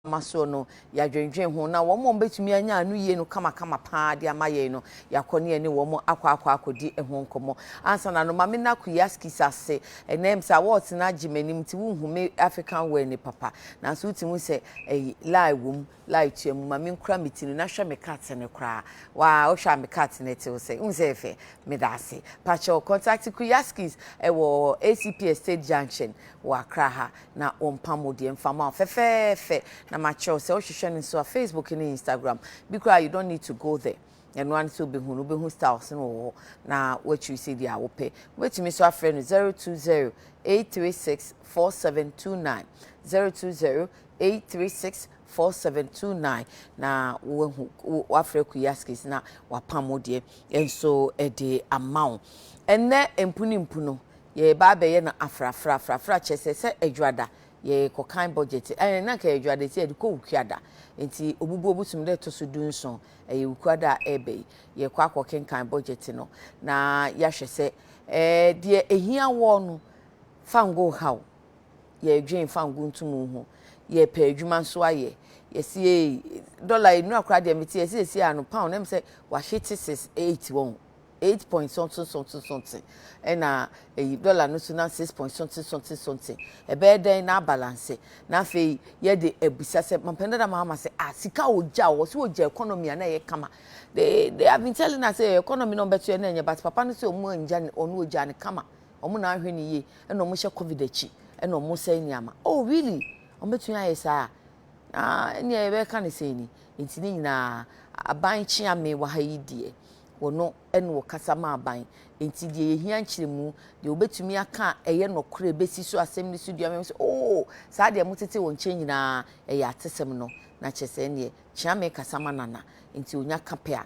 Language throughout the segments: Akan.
maso no ya dwendwen ho na wo mo betumi anya anu ye no kama pa de amaye no yakone ne wo mo akwa ho nkomo ansa na no mame na kuyaski sase enem sa what na gimenim ti wo hume African wear ni papa na so ti mu se lie wom lie tuam mame nkura mitini na hwe me cat ne kra wa o hwa me cat ne ti wo se unsefe me da ase pacho contact kuyaskis wo ACP Estate Junction wa Accra ha na ompamodie mfama fefefe na macho se o hwehwe so Facebook and Instagram because you don't need to go there and one so be hu styles no na what you see there wo pay wetimi so afre no 020-836-4729 020-836-4729 na wo afre kuyaskis na wapamodie enso de amount enne empuni ye ba be ye na afra chese se adwada ye kokan budget na ka adwada ti edi ko ukuada enti obubu obutum de to so dunson ye ukuada ebe ye kwa kokan budget no na ya hwese de ehia wo no fango haw ye dwen fango ntumu ho ye pa adwuma so aye ye sie dollar enu akra de meti ye sie anu pound em se wa hit 681 8 point something and dollar no so na 6 point something e be den na balance na fe ye de ebusa se mampenda da mama se sika oja wo so oja economy na ye kama they have been telling us say economy no beto na enye but papa no say omu anja onu oja ne kama omu na ahwe ni ye na omu hye covid achi na omu say niama oh really omu betu ya yesa enya ye be ka ne say ni ntini nyina aban chi ame wa ha yidie wono eno wo kasama aban enti de ehia nkyiremu de obetumi aka eye nokore besi so asem ni so duame so oh saa de motete won kye nyina eye atesem no na kyese ne chiame kasama nana enti onya kapea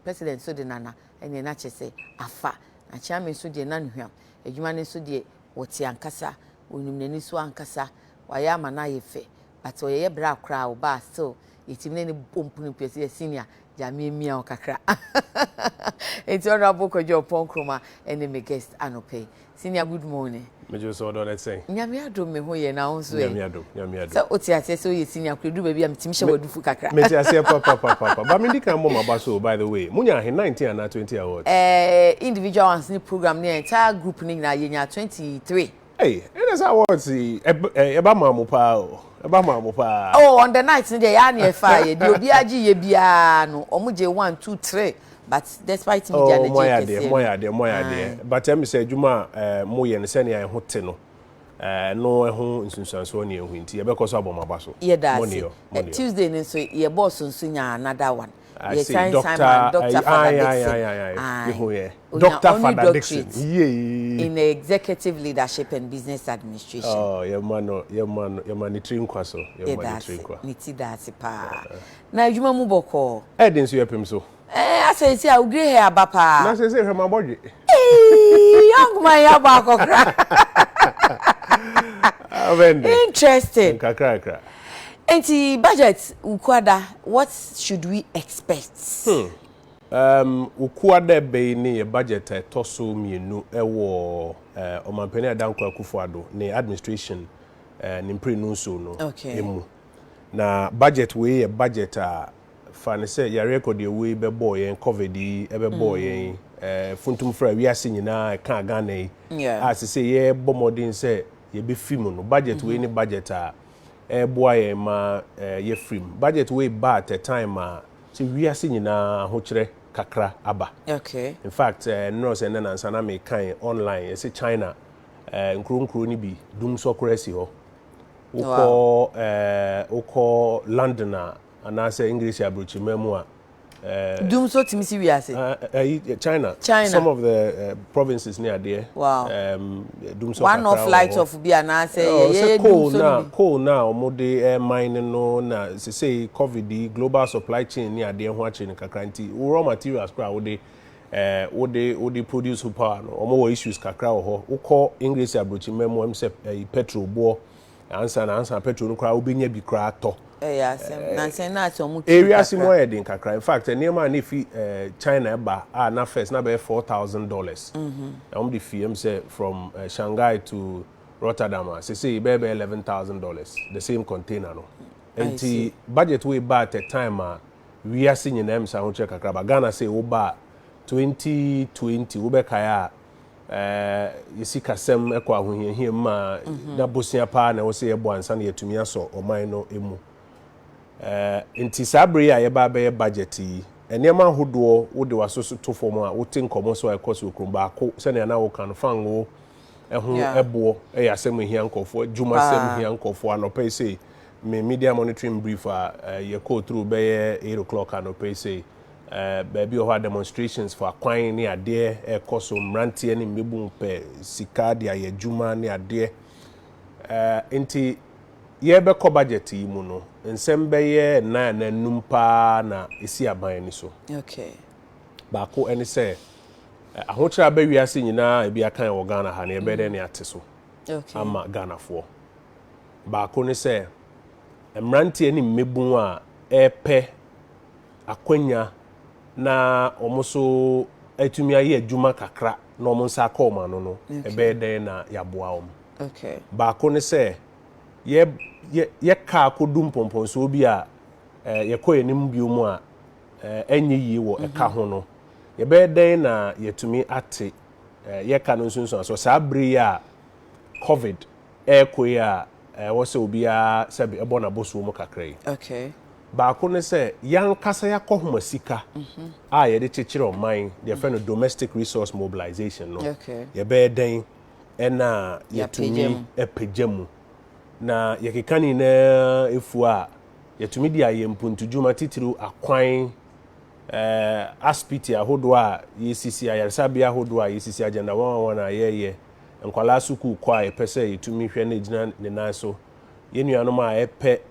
president so de nana ene na kyese afa na chiame so de nanhwam adwuma ne so de wote ankasa onum nani so ankasa waya amana yefe but oyeye bra kra oba still yetimne ne bompunu pese senior Jamie Mia Kakra. It's honorable Kojo Oppong Nkrumah and my guest Anope. Senior, good morning. Major so don't say. Nyamia do me ho ye na ho so. Nyamia do. So oti ase so ye senior do baby am timhye wadufu kakra. Major say papa. But me dika mo mabaso by the way. Munya 19 and 20 awards. Individual ones ni program ni entire group ni na ye nya 23. Hey, it is awards eba mamu pa o. Oh, on the night in the ya fire, the obiaji ye bia no, omuje 1 2 3. But despite me oh, moya de. But me say juma mo ye ne sene ya hote no. No ehu nsunsanso ne ehu nti ye be koso abomabaso. Ye da. Tuesday ne so ye boss nso nya another one. I say Dr. Father Dixon. In executive leadership and business administration. Oh, your man train kwaso. Your man train kwa. Niti dasi pa. Na juma muboko. Edin so yepem so. I say a grey hair bapa. Na say my body. Young man ya bako kra. Interesting. Kakra. Enti budget ukwada, what should we expect? Ukwada be ni budget toso mienu ewo omampeni Adankwa Akufo-Addo ni administration ni mpre nunso no emu na budget we budget fa ne se ya record ye we be boy en covid e be boy en funtum fra wiase nyina ka Ghana yi se ye bomodin se ye be film no budget we ni budget boy ma ye film budget we ba at a time se wiase nyina ho kire kakra aba. Okay. In fact, no say na ansana me kan online. You see China, Nkrumah ni bi dum so kuresi ho. Uko London and I say English abrochi memu dum so timisi we ase. China. Some of the provinces near there. Wow. Dum so one of light of bi na say coal now mode mining no na say covid global supply chain near there ho ache ni kakra nti raw materials kra wo de produce power no omo issues kakra ho ukọ English abrochi memo am say petrol bo answer petrol no kra obenya bi kra to area simo edin kakra. In fact niema na fi China ba na first na be $4,000 the fee say from Shanghai to Rotterdam say be $11,000 the same container no enti budget we ba at a time we are seeing them sa ho check kakra Ghana say wo ba 2020 wo be kaya yesi kasem ekwa ahohia ma na bosia pa na wo say ebo ansa na yetumi aso oman no emu enti sabre ya ye ba be budget yi enema hodo wo de waso to form a wo tin komo so ekoso okrum ba ko se na na wo kan fan wo ehun ebo asem hia nkofo juma sem hia nkofo anope say me media monitoring brief ye go through be 8 o'clock anope say baby o demonstrations for akwan ni ade ekoso mrantie ni mebu pe sika dia ye juma ni ade enti ye be ko budget yi mu no nsem be ye na numpa na esi aban ni so okay ba ko eni say ahotra ba wiase nyina e bia kan wo Ghana ha na e be de ne ate so okay ama Ghana fo ba ko ni say mrantie ni mebu a epe akwanya na omoso etumi aye adwuma kakra na omonsa akoma no ebe den na yaboa om okay ba ko ne se ye ka kodum pompon so obi a ye ko enim biom a enye yi wo eka ho no ye be den na yetumi ate ye ka no nsunsun so sabre ya covid ko ya wo se obi a se be ebo na boso mu kakra yi okay ba ko ne se yan kasa ya kohoma sika a ye de chechire oman de fe no domestic resource mobilization no okay ye be den ena yetumi epegyamu na ye kekani na efu a yetumi dia ye mpuntujuma titiru akwan aspiti ahodo a yesisi ayarsabia ahodo a yesisi agenda 111 na ye nkwala suku kwa epese yetumi hwe na gina ne nan so ye nuanom a epe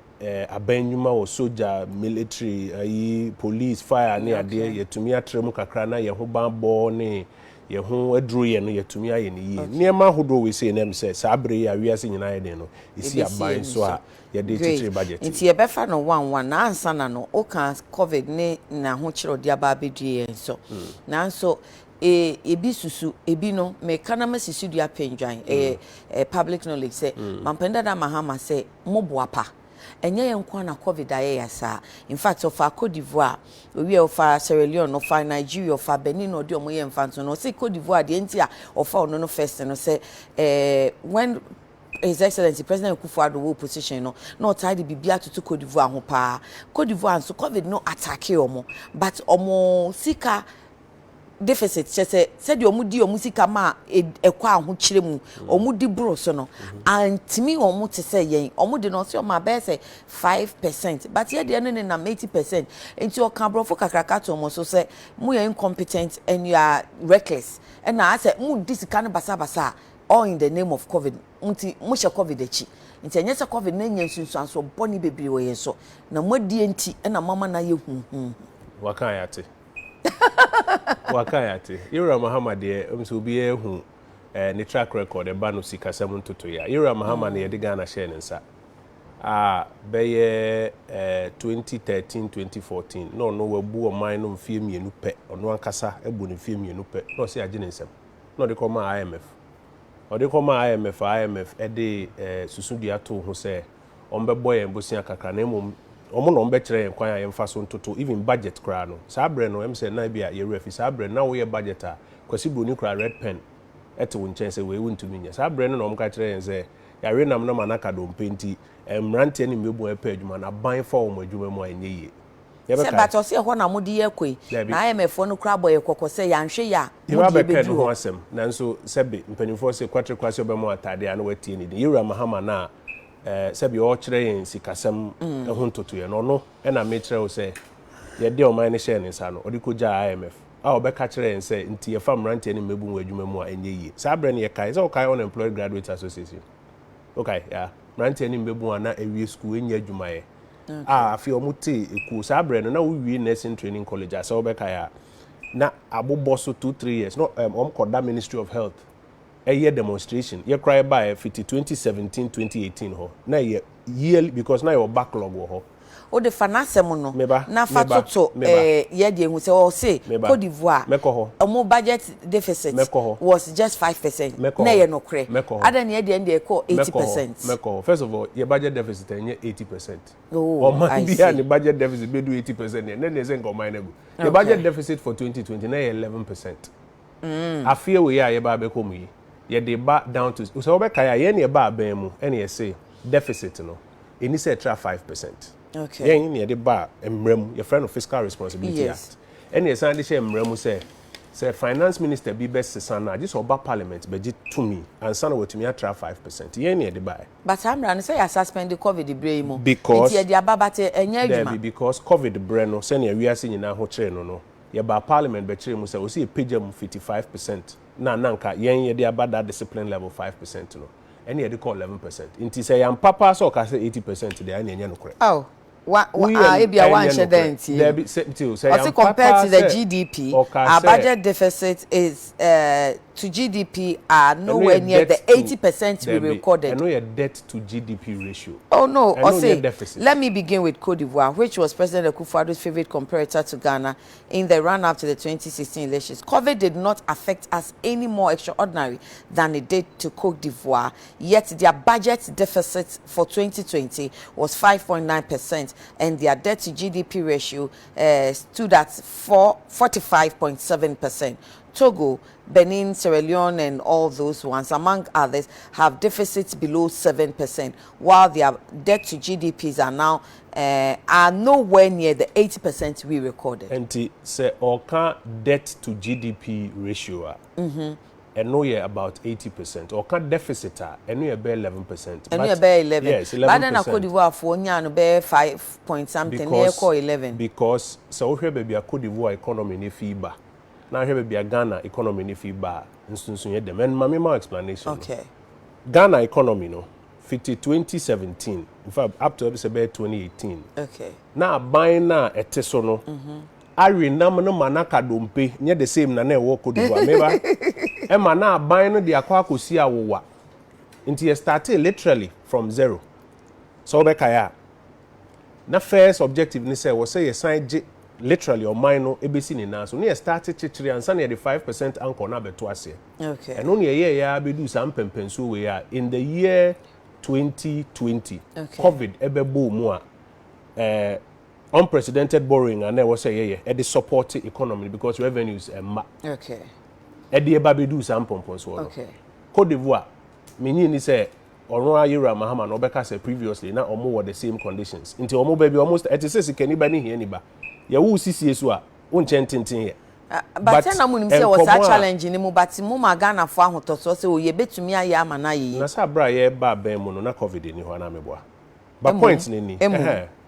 abanyuma wo soldier military police fire ne ade yetumi atremu kakra na ye ho banbo ne ye ho aduro ye no yetumi aye ne yi niema hodo we say nem say sabre ya wiase nyina ye den no isi aban so a ye de titire budget nti ye befa no 11 na ansa na no o kan covid ne na ho kire odi aba bedue ye so na so ebi susu ebi no me kana masisi dua pendwan public knowledge say mampenda da mahama say moboapa enye yenkwa na covid aye yasa in fact of Cote d'Ivoire we of Sierra Leone of Nigeria of Benin odi omo ye mfanto no say Cote d'Ivoire de ntia of no first no say when His Excellency President Akufo-Addo wo position no not tied bibia to Cote d'Ivoire ho pa Cote d'Ivoire so covid no attack omo but omo sika deficit say said omu di omu sika ma ekwa ho kire mu omu di bro so no antimi omu te say yen omu di no so ma be say 5% but here dey no na 80% enti o kan brofo kakraka to omu so say mu you incompetent and you are reckless and na say mu di sika no basa all in the name of covid nti mu she covid echi nti enye say covid na nya nsunsu so boni bebre wo yen so na modi enti na mama na ye hu wakan yate wakayate Ira Muhammad ye mso bi ehu ne track record e ba no sikasem ntoto ya Ira Muhammad ye de Ghana share nsa beye 2013 2014 no wabu oman no mfie mienu pe ono ankasa ebu ne mfie mienu pe no se agye nsem no de koma IMF o de koma IMF e de susudua to ho se ombebo ye mbosia kakra na emom omo no mbe kire kwan ya mfa so ntoto even budget kra no sabre no em se na bia ye refi sabre na wo ye budget a kwasi broni kra red pen ete wo nchen se we wuntumi nya sabre no mo ka kire yen se ya we nam no manaka do mpenti emrante ni mebu epa adwuma na ban fa wo adwuma mu anye ye ye be ka se bato se ho na modi ye koi na IMF no kra boy kokose ya nhwe ya modi be du ho asem nanso sebe mpanimfo se kwatre kwase obemu atade a na watie ni Yura Mahama na sebi o kire yen sikasem ehun toto ye no no e na me kire o se ye de o man ne share ne sa no odi ko ja IMF a obeka kire yen se nti ye fam rante ne mebu mu adwuma mu a enye yi sabre ne ye kai se o kai unemployed graduate association okay yeah rante ne mebu na ewie school enye adwuma ye afi o muti eku sabre no na wo wi nursing training college asa obeka ya na abobo so 2-3 years no koda Ministry of Health a year demonstration ye cry by 2017 2018 ho na yearly because na your backlog ho o de fanasem no na fa toto ye de hu se o say Cote d'Ivoire omo budget deficit was just 5% na ye no kre ada na ye de call 80%. First of all, your budget deficit is 80%. Oh, I see. The budget deficit be do 80%, and then they say go mine. The budget deficit for 2020 na 11%. I fear we are eba be komu. Ye dey back down to so be kaya ye na ba ban mu, and ye say deficit no. E ni say try 5%. Okay. Ye ni dey ba emrem, your friend of fiscal responsibility act. And ye say dey share emrem say finance minister be best sana just oba parliament be to me and sana wetumi atra 5%. Ye ni dey ba. But I'm running say you suspend the COVID brain mo. Because ye dey ababate enya adwuma. Because COVID brain no say na we ase nyina ho kire no. Ye ba parliament be kire mu say o see page mu 55%. Na nanka yen ye dey abada discipline level 5% no. And ye dey call 11%. Inti say yam papa so ka say 80% dey na enya no kore. Oh. Ebia one shedenti. Compared to the GDP, our budget deficit is to GDP are nowhere near the 80% we recorded. I know your debt to GDP ratio. Oh no, let me begin with Cote d'Ivoire, which was President Akufo-Addo's favorite comparator to Ghana in the run-up to the 2016 elections. COVID did not affect us any more extraordinary than it did to Cote d'Ivoire, yet their budget deficit for 2020 was 5.9%, and their debt to GDP ratio stood at 45.7%. Togo, Benin, Sierra Leone, and all those ones, among others, have deficits below 7%, while their debt to GDPs are now are nowhere near the 80% we recorded. And say oka debt to GDP ratio, and no year about 80%. Oka deficit, and we about 11%. And we about 11. Yes, 11%. But then I Cote d'Ivoire for no be 5 point something. Because 11. Because so here baby a Cote d'Ivoire economy ni fiba. Now here be a Ghana economy ni fiba. Instance them. And my more explanation. Okay. Ghana economy no. 2017. In fact, up to about 2018. Okay. Now buying na eteso no. Ari nam no manaka dompe. Nye the same na ne wo Cote d'Ivoire. Meba. E mana buying no di akwa akosi awowa. Until you started literally from zero. So be kaya. Na first objective ni say was say you sign literally or minor ABC ni na so ne started chichiri ansa na the 5% anchor na beto ase. Okay. And only a year ya be do some pempenso we are in the year 2020. Okay. COVID ebebo mu a unprecedented borrowing and there was say the support the economy because revenues okay. E dey eba be do some pempenso. Okay. Cote d'Ivoire meaning ni say Oron Ayira Mahama no beka say previously na omo were the same conditions. Until omo baby almost 86 kaniba ni here ni ba. Ya wu sisi so a wonche ntintin here. But then amunim say was a challenge ni mu but mu ma Ghana fo ahotoso say o ye betumi aye ama na ye. Na sa bra ye ba ben mu no na COVID ni ho na meboa. But point ni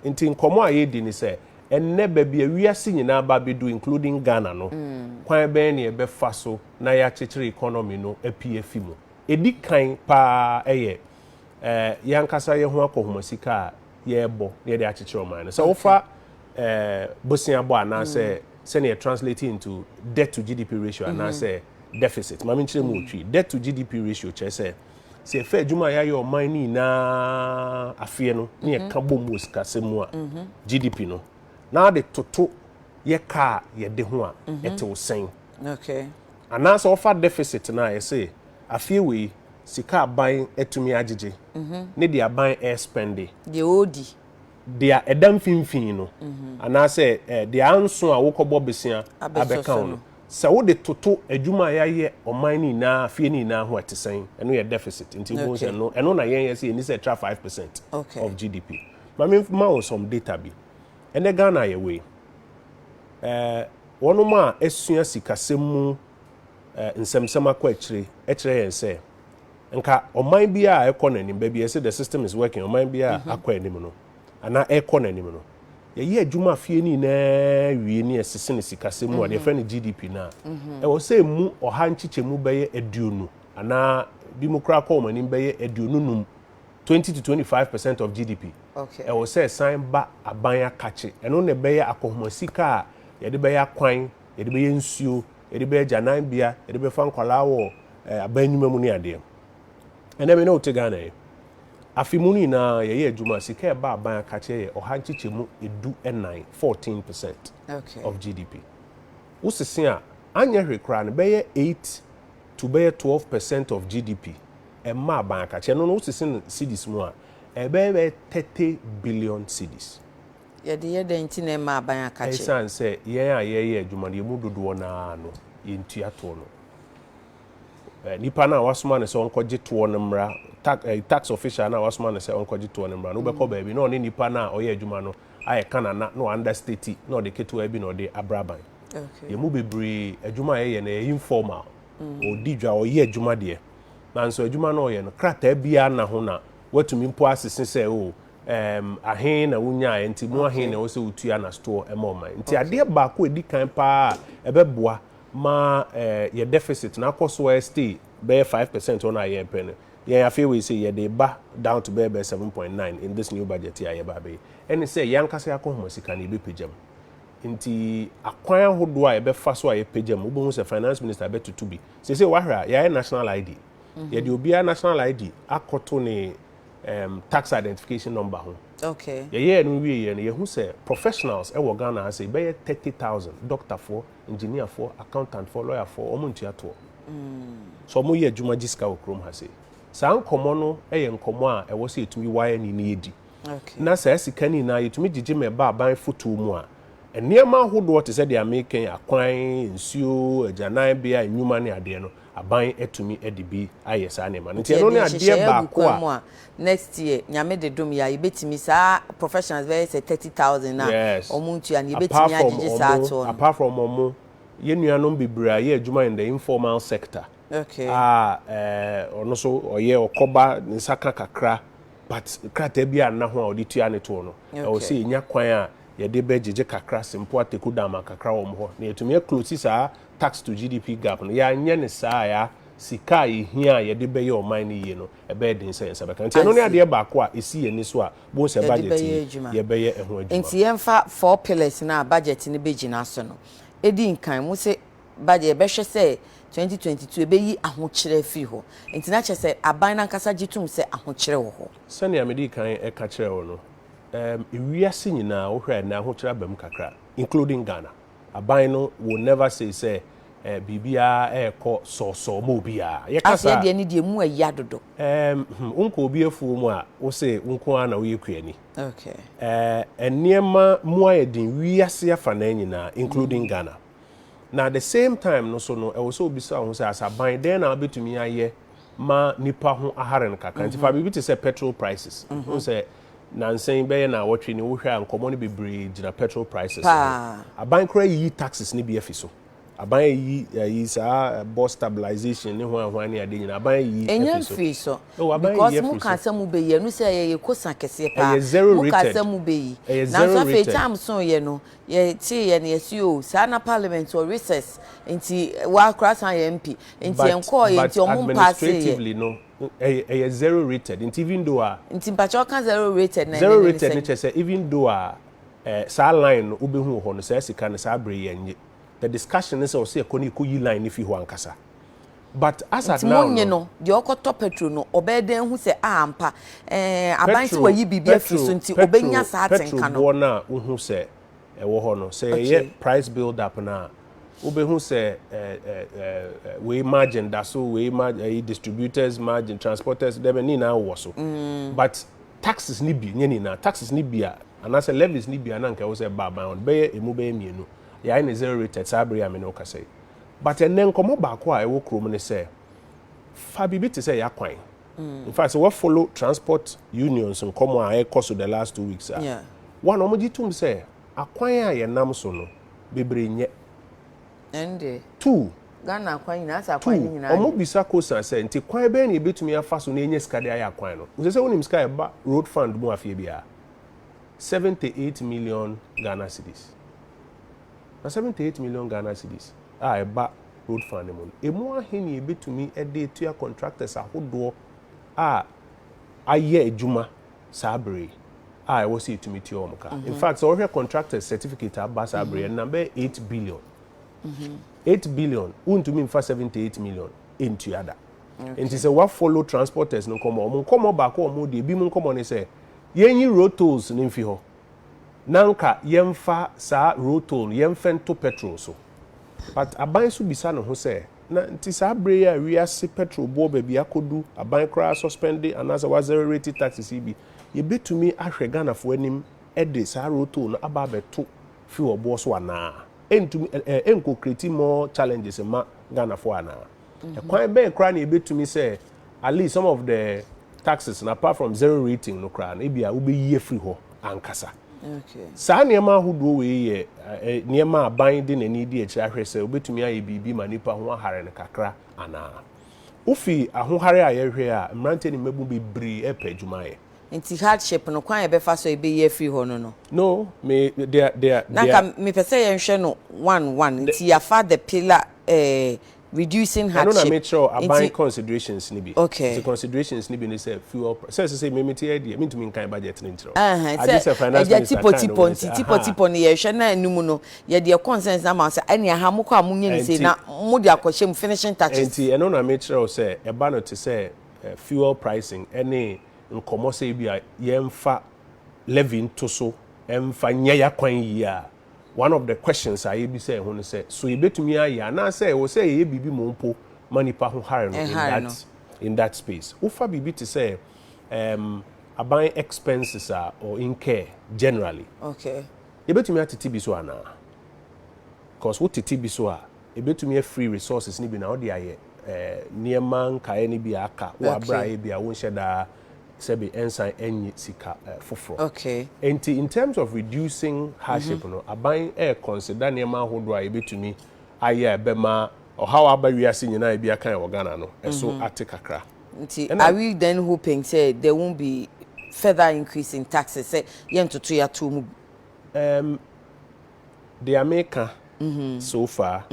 nti nkomo aye di ni say enne ba bia wiase nyina ba bedu including Ghana no. Kwan ben ne be fa so na ya chechire economy no apie mu. Edi kan pa yankasa ye ho akohumasika ye bo ye de achechiro man so ofa bosia bo ana say send translating into debt to GDP ratio and say deficit mama nchire mu otwi debt to GDP ratio che say fe adwuma ya your money na afie no ne ka bom osika semu a GDP no na de toto ye ka ye de ho a ete osen okay ana so ofa deficit na ye say afie we sika aban etumi agege ne dia aban air spending de odi dia edam finfin no ana say dia anso a wokobo besia abeka no se wo de toto adwuma ya ye oman ni na afie ni na ho atesen eno ye deficit nti bo se no eno na yen ye say ni say tra 5% of GDP mama ma some data bi ene Ghana ye we wono ma esua sikasemu nsemsem akwa ekire yen say nka oman bia ekọ nanim ba bia say the system is working oman bia akọ anim no ana ekọ nanim no ye adwuma fie ni na wie ni esese ne sikasemu a de fa ne GDP na e wo say mu oha nchichemu beye aduonu ana bi mu kra kọ omanim beye aduonu num 20 to 25% of GDP okay e wo say sign ba aban akache eno ne beye akohumasika ye de beye akwan ye de beye nsuo ye de beye janan bia ye de be fa nkwala wo abanyuma mu ne ade ene me no te Ghana afimuni na ye adwuma sika ba aban akache ye ohanchichemu edu 14% of GDP. Usisi a anya hwekra ne be 8 to be 12% of GDP. Emma aban akache no usisi cedis mu a be 30 billion cedis. Ye de nti na emma aban akache. Esan say ye adwuma ne mu dodo na no yentua to no. Nipa na wasoma ne se onkoje to no mra tax official na wasoma ne se onkoje to no mra no be ko ba bi no ne nipa na oye adwuma no aye kanana no understate no de keto abi no de abraban. Okay. Ye mu bebre adwuma ye na informal. Odi dwa oye adwuma de. Na nso adwuma no oye no krata bia na ho na watumi mpo asese se o ahen na wunya enti mu ahen na wo se utua na store emoma. Nti ade ba ko edi kan pa ebeboa ma your deficit na cost where stay be 5% on a year pen. Yeah, I feel we say yeah they ba down to be 7.9 in this new budget year ba be. And say yankase akọ sika na be pejam. Nti akwan hodo a be fa so a ye pejam. Wo bo say finance minister be tutu bi. Say wahra ya national ID. Yeah the obi national ID akoto ne tax identification number ho. Okay. Yeah, no we and you say professionals e wo Ghana say be 30,000 doctor for, engineer for, accountant for, lawyer for, omuntu ato. So mo ye adwuma giska okrom ha say. Sa nkomo no e nkomo a e wo say etumi waye ni edi. Okay. Na sa sika ni na yetumi gigi me ba ban foto mu a enema hodo te say dey American akwan nsuo ajanan bia enwuma ne ade no aban etumi edibi ayesa ne ma. Nti no ne ade ba ko a next year nyame de dom ya yebetimi sa professionals very say 30,000 na omuntu an yebetimi agige sa to. Apart from omo ye nuanom bibra ye adwuma in the informal sector. Okay. Ono so oye okoba nsaka kakra but krata bia na ho a oditua ne to no. O say nya kwan a ye de be gige kakra simpo ateku dama kakra wo ho. Na yetumi close sa tax to GDP gap no ya nya ne sa ya sika hia ye de be ye oman ni ye no e be din say nsa beka nti no ne ade ba ko a esi ye ni so a bo se budget ye be ye eho adwuma nti ye mfa 4 pillars na budget ni be gina so no edi nkan mu se budget be hwe say 2022 ebe yi ahokire fi ho nti na che say aban na nkasa gitum se ahokire wo ho sane amedi kan e ka kire wo no ewiase nyina wo hwe na ahokire abam kakra including Ghana aban no will never say bibia eko so mo bia ye kasa ase de ni de mu ayi adodo unko obi afu mu a wo se unko ana wo yekuani okay eniema mu ayedin wiase afa na nyina including Ghana na the same time no so no e wo so obi sa ho se asaban den na betumi aye ma nipa ho aharen kaka nti fa bibi te say petrol prices wo se nansen be na wotwe ni wo hwa nkomo ne bebre gira petrol prices aban kra yi taxes ni bi afiso aban yi sa bus stabilization ne ho ne ade nyina aban yi afiso because mu kan sa mu be ye no say ye kosa kese pa mu kan sa mu be yi na so fe time so ye no ye ti ye ne si o sa na parliament or recess nti wa cross an MP nti enko ye nti omo pass ye no a zero rated and even though nti mpacho kan zero rated na zero rated ne say even though sa line ubehu ho no say sika ne sa bre yenye the discussion is also ekoni ko yi line if you ankasa but as at now no the okoto petrol no obeden hu say ampa abanti wa yi bibia fi so nti obenya sa atenka no na hu say ewo ho no say ye price build up na obehu say we margin that so we distributors margin transporters dem ni na wo so but taxes ni bi ni na taxes ni bi a and as levies ni bi na nka wo say ba on be emu be mienu ya in zero rated sabri amene o say but enen komo ba ko a ewo krom ni say fa bibi te say yakwan in fact so we follow transport unions in komo a cost the last 2 weeks one omojitum say akwan a ye nam so no bebre nye ende 2 Ghana kwan nyina asa kwan nyina omo bisa kosa say nti kwan be na ebetumi afa so na enye skade aya kwan no we say wonim sky ba road fund mu afie bia 78 million Ghana cedis na 78 million Ghana cedis eba road fund mu emu aheni ebetumi ede tua contractors ahodo aye adwuma sabre e wo say etumi tua omka in fact so we contractors certificate aba sabre number 8 billion 8 billion untumi mfa 78 million into other Nti say what follow transporters no come back omo de bi mu come on say yenyi road tolls no mfi ho nanka yemfa sa road toll yemfa to petrol so but aban so bisa no ho say na nti sa bre ya wiase petrol bo ba bia kodu aban kra suspend anasa wa zero rate taxes bi ye betumi ahwe Ghana fo anim ede sa road toll no aba beto fi obo so ana entumi enko create more challenges ma Ghana fo ana kwan be kra na ye betumi say at least some of the taxes and apart from zero rating no kra na e bia wo be yie free ho ankasa. Okay. Sa niema ahodo we ye niema aban de nani di e kira hwese obetumi aye bibi ma nipa ho ahare ne kakra ana ufi ahohare aye hwe a mrante ni mebu bebre e pa adwuma ye nti hardship no kwan ye be fa so e be ye free ho no me there naka me pese ye nhwe no 1 nti ya fa the pillar reducing hardship. I don't make sure aban considerations ni bi. Okay. The considerations ni bi ni say fuel say me metie idea me to me kan budget ni ntro. I just say finance minister tipo ni ye hwe na anumu no ye de consensus na ma say ene ha mo kwa munye ni say na mo de akohye finishing touches. Enti eno na make sure say e ba no to say fuel pricing any nkomo say bi ye mfa levy to so emfa nya ya kwan yi a one of the questions I be say when say so you betumi aye na say we say ye bibi mo mpo manipa ho hare no in that space ufa bibi to say aban expenses or incur generally okay you betumi atiti bi so ana cause what titi bi so a e betumi free resources ni bi na odi aye niema nkae ni bi aka wo abra e bi a wo nheda sebe ensign enyi sika foforo. Okay. In terms of reducing hardship no aban consider niema hodo a ebetumi aye bema or how aba wiase nyina e bia kan wo Ghana no so atekakra. Are we then hoping say there won't be further increase in taxes say yentoto ya to mu the America so far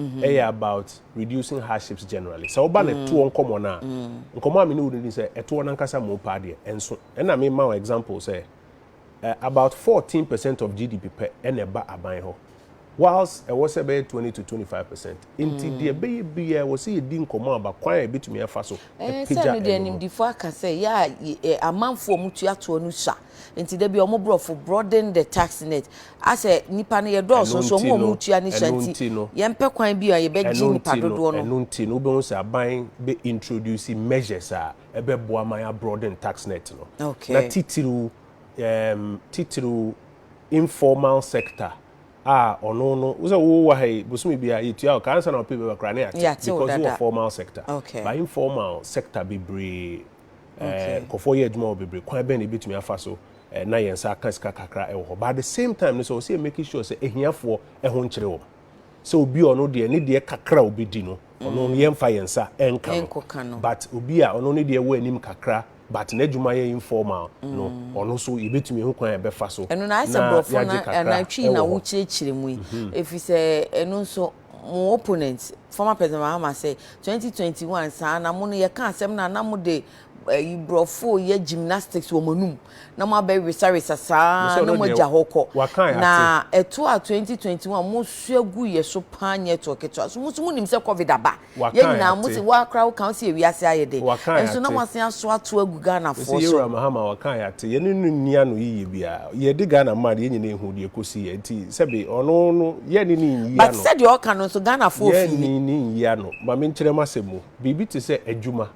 about reducing hardships generally. So oba na two onkomo na nkomo a me no wudi say eto na nkasa mo pa de enso na me ma example say about 14% of GDP per eneba aban ho whilst it was about 20 to 25%. Inti the be was see di nkomo aba kwan e betumi afa so pija de nim di fo aka say ya amanfo mutu ato anu sha nti de bi omo brofo broaden the tax net as nipa na ye do so mo mutu ani sha nti ye mpe kwan bi a ye be gi nipa dodo no enu nti no be won say aban be introducing measures a ebe boa man broaden tax net no. Okay. Na titiru informal sector ono no uza wo wa hai busumi bia yitua ka ansa na people kra na because we formal sector. Okay. But informal sector be bre kofo ye adwuma be bre kwan be na betumi afa so na yensa kan sika kakra e wo. But at the same time no so say making sure say ehiafo e ho nkyere wo so obi ono de ne de kakra obi di no ono no yemfa yensa enka no but obi a ono ne de wo anim kakra but n'adwuma ye informal no ono so yebetumi ho kwan e be fa so eno na ise brofo na twi na wo chirechire mu if say eno so mo opponent former president Mahama say 2021 sa na mo no ye kan asem na mo de brofo ye gymnastics wo manum na mo ba resaresa sa na mo ja hoko na eto a 2021 mo suagu ye so panye to keto so mo nim se covid aba ye nyina mo se wa kra wo kan se wiase ayede enso na mo asen aso ato agu Ghana for so ye Mahama wa kan ya te ye nunu nia no yiye bia ye di Ghana ma ye nyina ehu de ekosi ye nti sebe ono no ye ni yiya no but said you kan no so Ghana for fi ye ni yiya no ma me nkyere masemu bibi te se adwuma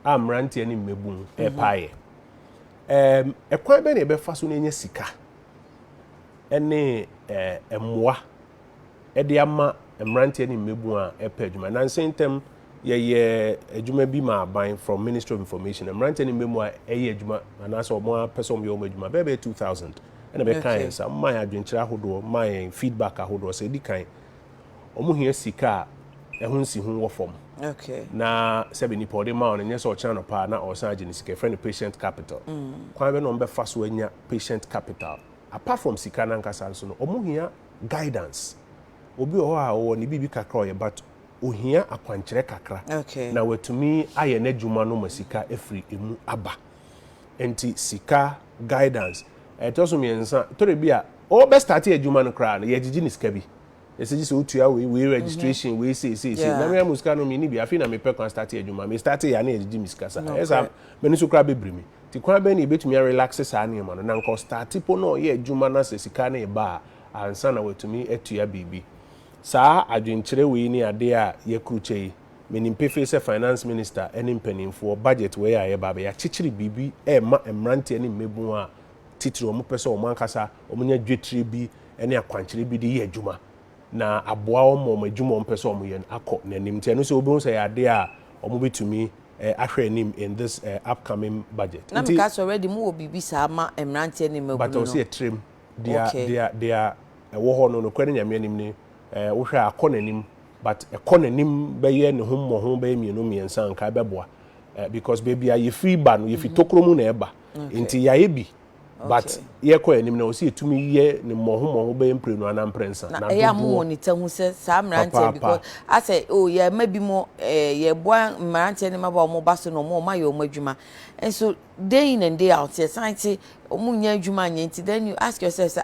amrante ani mebun epae ekwan be na ebefa so na nya sika ene emmoa ede ama amrante ani mebun a epa adwuma na sentem ye adwuma bi ma aban from Ministry of Information amrante ani mebun a eye adwuma na so mo person yo adwuma be 2000 ene be kan sa man adwenkyira hodo man feedback ahodo se di kan omo hia sika ehun si hun wo fom. Okay. Na sebe ni pode ma on nyeso channel pa na o san ageni sika friend patient capital. Kwan be no mbe fa so anya patient capital. Apart from sika na nkasa so no omo hia guidance. Obi o ha o ni bibi kakra ye but ohia akwankyere kakra. Okay. Na wetumi aye na dwuma no masika efri emu aba. Enti sika guidance. Etoso mi ensa tore bia o be start adwuma no kra na ye gigi ni sika bi. Ese ji se utua we registration we say na me amuska no me ni bi afi na me pe kon start adwuma me start ya na edi miska sa esa me ni so kra bebrimi ti kwan be ni betumi relax sa na ma no na nko start po no ye adwuma na se sika na e ba ansa na wetumi atua bibi saa adwenkyere we ni ade a ye kruchei me ni mpefe se finance minister eni mpanimfo budget we ya ye ba ya chichiri bibi e ma emrante ni mebu a titiri omo pese omo ankasa omo nya dwetire bi ene akwankyere bi de ye adwuma na aboa omo adwuma omo pese omo ye akọ na nim te no so obi say ade a omo betumi ahwe nim in this upcoming budget. Na because already mo bibi sa ma emrante ni mebu no. But also a trim dia wo ho no kwani nyame nim ni wo hwe akọ na nim but ekọ na nim be ye ne ho ho be mienu miensa nka be boa because baby are you free ban you fit tokromu na eba nti ya ebi but ye ko enim na o si etumi ye ne moho be emprenu ana mprensa na ya mo ni ta hu se sa mrante because I say oh yeah maybe mo ye boa mrante ni maba mo baso no mo ma ye o madwuma and so day in and day out yes science omu nya adwuma nya nti then you ask yourself say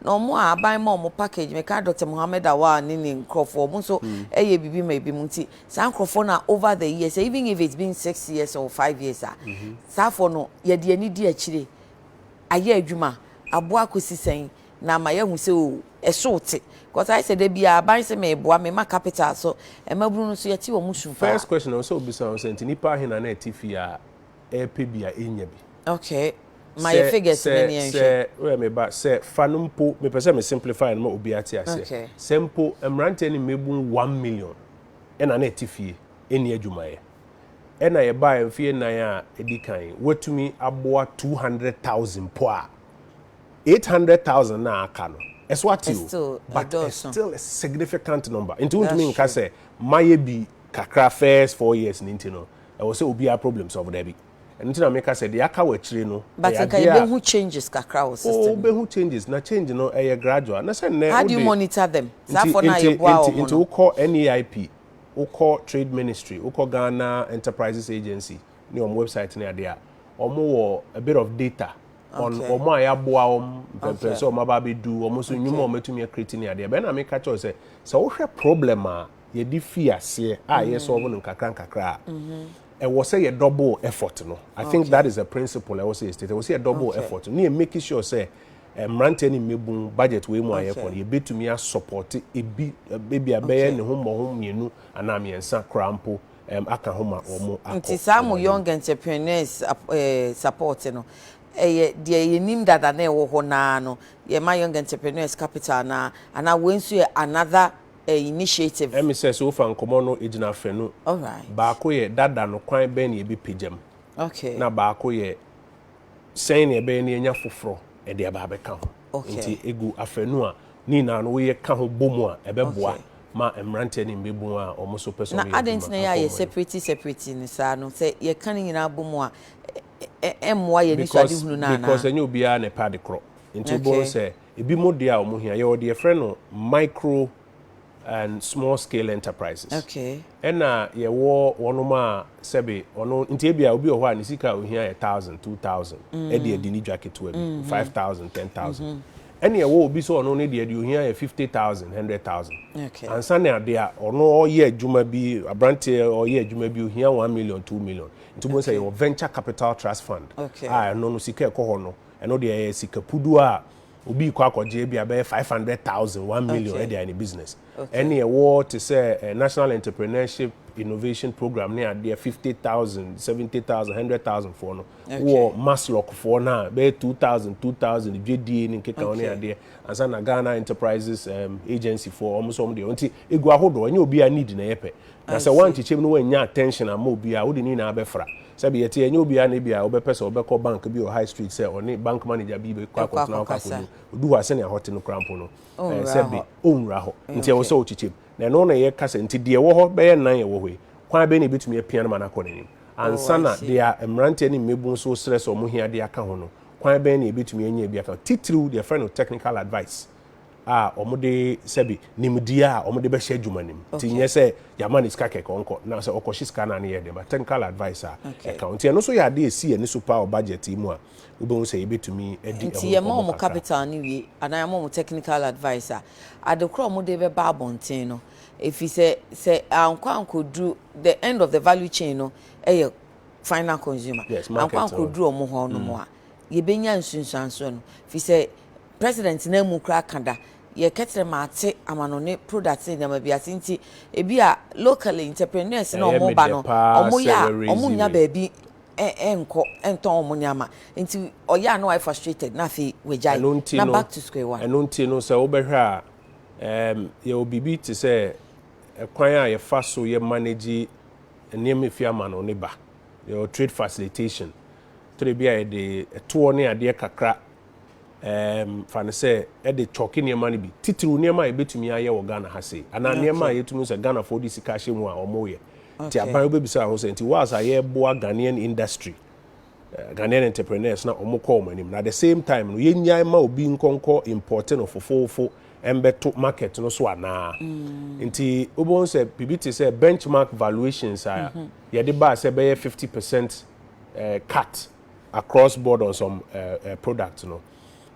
no mo aban mo package me ka Dr. Mohammed Awa ni Nkrumah mo so eye bibi ma bi mu nti sa Nkrumah na over the years even if it's been 6 years or 5 years sa for no ye de ani di akire aye adwuma aboa kosisen na ma ye hu se o esote because I said there be aban se me boa me ma capital so e maburu no so ye ti wo musu first question also be so sent nipa hina na etifi a epebia enya bi okay my figures many say we me ba say fanumpo me pese me simplify no obi ati ase simple emrante ni mebu 1 million ena na etifi eni adwumaye ena ye ba emfie nan a edikan wetumi aboa 200,000 po a 800,000 na aka no it's what you but it's still a significant number into what mean ka say maye bi kakra first 4 years ni ntino e wo say obi a problems over there bi and na make say the aka wachire no but can you be who changes kakra o system be who changes na change no e gradual na say how do you monitor them that for na you boa o into call NEIP we call Trade Ministry, we call Ghana Enterprises Agency, ni on website ni adia. Omo a bit of data on omo ayaboa person omo ba be do omo so nyuma omo tumi create ni adia. Be na me catch say so we problem a ye di fear se ye solve no kakra e was say a double effort no. I think that is a principle I was say state. I was say a double effort. Ni making sure say mrante ni mebu budget we mu aye for ye betumi a support ebi baby abeye ne ho mo mienu ana miensa krampo aka ho ma omo akọ nti some young entrepreneurs support no de ye nim dada na ewo ho na no ye ma young entrepreneurs capital na ana wensu another initiative me say so fa nkomo no ejina fe no all right ba ko ye dada no kwan be na ye bi pejam okay na ba ko ye sen ne be na enya foforo e de aba beka ho nti egu afanu a ni na no ye ka ho bomu a ebeboa ma emrante ni mbebu a omo so person na adent na ya separate ni sa no say ye kan nyina bomu a emwa ye ni so ade hunu na na because enye obi a ne pad kro nti bo say ebi mo de a omo hia ye ode friend no micro and small scale enterprises okay ena ye wo wonoma sebe ono nti ebia obi ho a ni sika ohia 1,000 2,000 e de adi ni jacket we 5,000 10,000 ena ye wo obi so ono ne de adi ohia 50,000 100,000 okay ansa na de a ono oye adwuma bi abrante oye adwuma bi ohia 1 million 2 million nti mo say your venture capital trust fund no sika ekoho no eno de sika pudu a obi kwa akọje bia be 500,000 1 million e dey in business any award to say national entrepreneurship innovation program near there 50,000 70,000 100,000 for no or mass lock for na be 2,000 JDA ni keka on there ansa na Ghana Enterprises agency for almost some dey until egu ahodo anya obi a need na yepe na say one chichem no anya attention am obi a wo de ni na abefra sabi yete anya obi a na bia obepesa obekọ bank bi o high street say oni bank manager bi be kwa kwatna akafo odu wa se na hotel no crampo no sabi onra ho nti e wo so chichem na no na ye kasa nti de wo ho be ye nan ye wo hwe kwa be na betumi apia na manakọ nanim ansa na dia emrante ni mebu so stress o mo hia de aka ho no kwa be na betumi anya bi aka titru their friend of technical advice omode sebi nimdia omode be hye adwuma nim ti nye se yamani ska keke onko na se okoshi ska na ne ye de but technical advisor account no so ya de esi eni super budget mu a ubon se yebetumi edi nti ye mo capital ni wi ana ye mo technical advisor adekro mo de be ba abonten no if he say anko do the end of the value chain no final consumer anko do omo ho no mo a ye benya nsunsuanso no fi say president na mu kra kanda ye ketre mate amanone products in dem bia tinti ebi a locally entrepreneurs na omo ba no omo ya omo nya ba bi enko enton omo nyama nti oya no I frustrated na fi wejai na back to square one enunti no se obehwa ye obibi ti say ekwan a ye fa so ye manage eniem fiama no ne ba your trade facilitation to be a de to ne ade kakra fa ne say e de choki ne mani bi titiru ne ma e betumi aye wo Ghana ha sei ana ne ma ye tumi say Ghana for this cash mu a omo ye ti aban obi bisa ho say nti was aye boa Ghanaian industry Ghanaian entrepreneurs na omo call manim na at the same time no ye nyan ma obi nkonko importing of fofofo embeto market no so ana nti obon say pbt say benchmark valuations are ye de ba say be 50% cut across board on some products no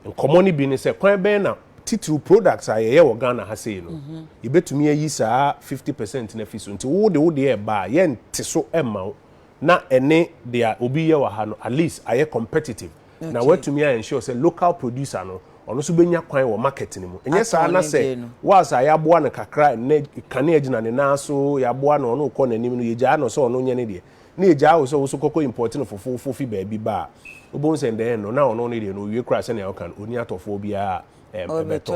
and common bi ni say kwan be na titru products are ye wo Ghana ha say no ye betumi ayi saa 50% na fi so nti wo de e ba ye nte so emma na ene dia obi ye wa ha no at least aye competitive na wetumi ensure say local producer no ono so benya kwan wo market ni mu enye saa na say was ayaboa na kakra ne kane agina ne na so yaboa na ono ko nanim no yegya no so ono nye ne de na yegya wo so kokko importing fofofo fi ba bi ba obon send den no na ono ne de no wie kra se na yokan oni atofo bia ebeto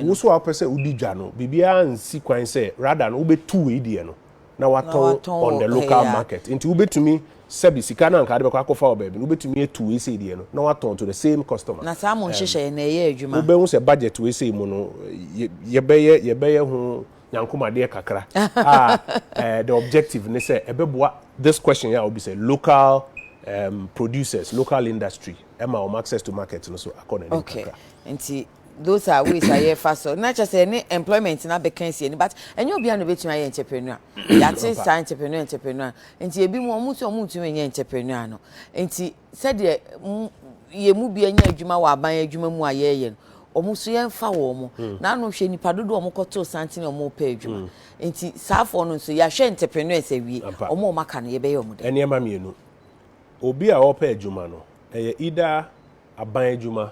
wo so apese udi dwa no bibia nsi kwan say rather no ubetu e de no na waton on the local market into ubetumi sebi sika na nka de bekwa kofa obabi ubetumi etu we say de no na waton to the same customer na sa mo nhyehyɛ na ye adwuma ube hu say budget we say mu no ye beye hu Nkrumah de kakra the objective ne say ebeboa this question ya obi say local producers local industry ema o access to market no so according okay nti those are ways I fast so not just any employment na be can see but enyo obi an betuma ye entrepreneur ya tin sa entrepreneur nti ebi mo mutu ye entrepreneur no nti said ye mu bi anya adwuma wa aban adwuma mu ayeye no omo so ye mfa wo mo na no hwe nipa dodo omo koto santin omo pa adwuma nti safo no so ya hwe entrepreneurs awie omo maka no ye be ye omo de ene ma mienu obi a opa adwuma no eye ida aban adwuma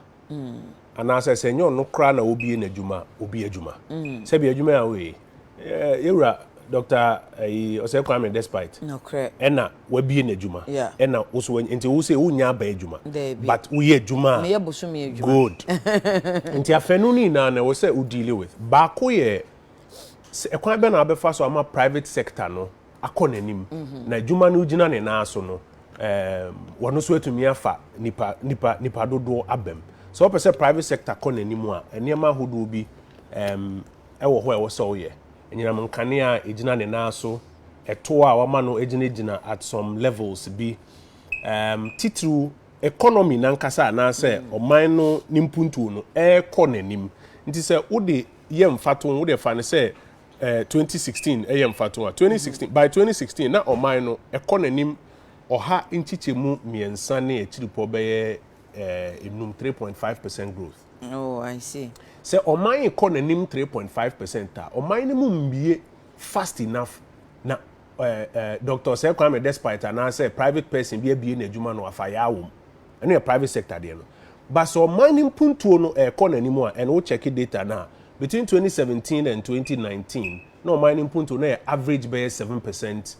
ana se nyo no kra na obi na adwuma obi adwuma se bi adwuma a we yewura Dr. Osekwame despite no cre ena wabi na adwuma ena wo nti wo se wo nya ba adwuma but wo ye adwuma me ye boso me adwuma good nti afenu ni na wo se wo deal with ba ko ye ekwan be na abefa so ama private sector no akonanim na adwuma no gina ne na so no wono so etumi afa nipa dodo abem so person private sector konanim a enema hodo bi ewo ho ewo so ye enyinam nkane a ejina ne na so eto a wama no ejina at some levels bi titru economy nankasa na say oman no nimpuntu no ekonanim nti say wo de ye mfato wo de fa ne say 2016 ye mfato 2016 by 2016 na oman no ekonanim oha nchichemu miensa ne echiripo beye enum 3.5% growth. Oh, I see. So oman economy 3.5% ta oman mu mbie fast enough na Dr. Sekwame despite and say private person be na adwuma no afa ya awom eno e private sector de no but so oman mpuntuo no economy mu a and we check data na between 2017 and 2019 no oman mpuntuo no average be 7%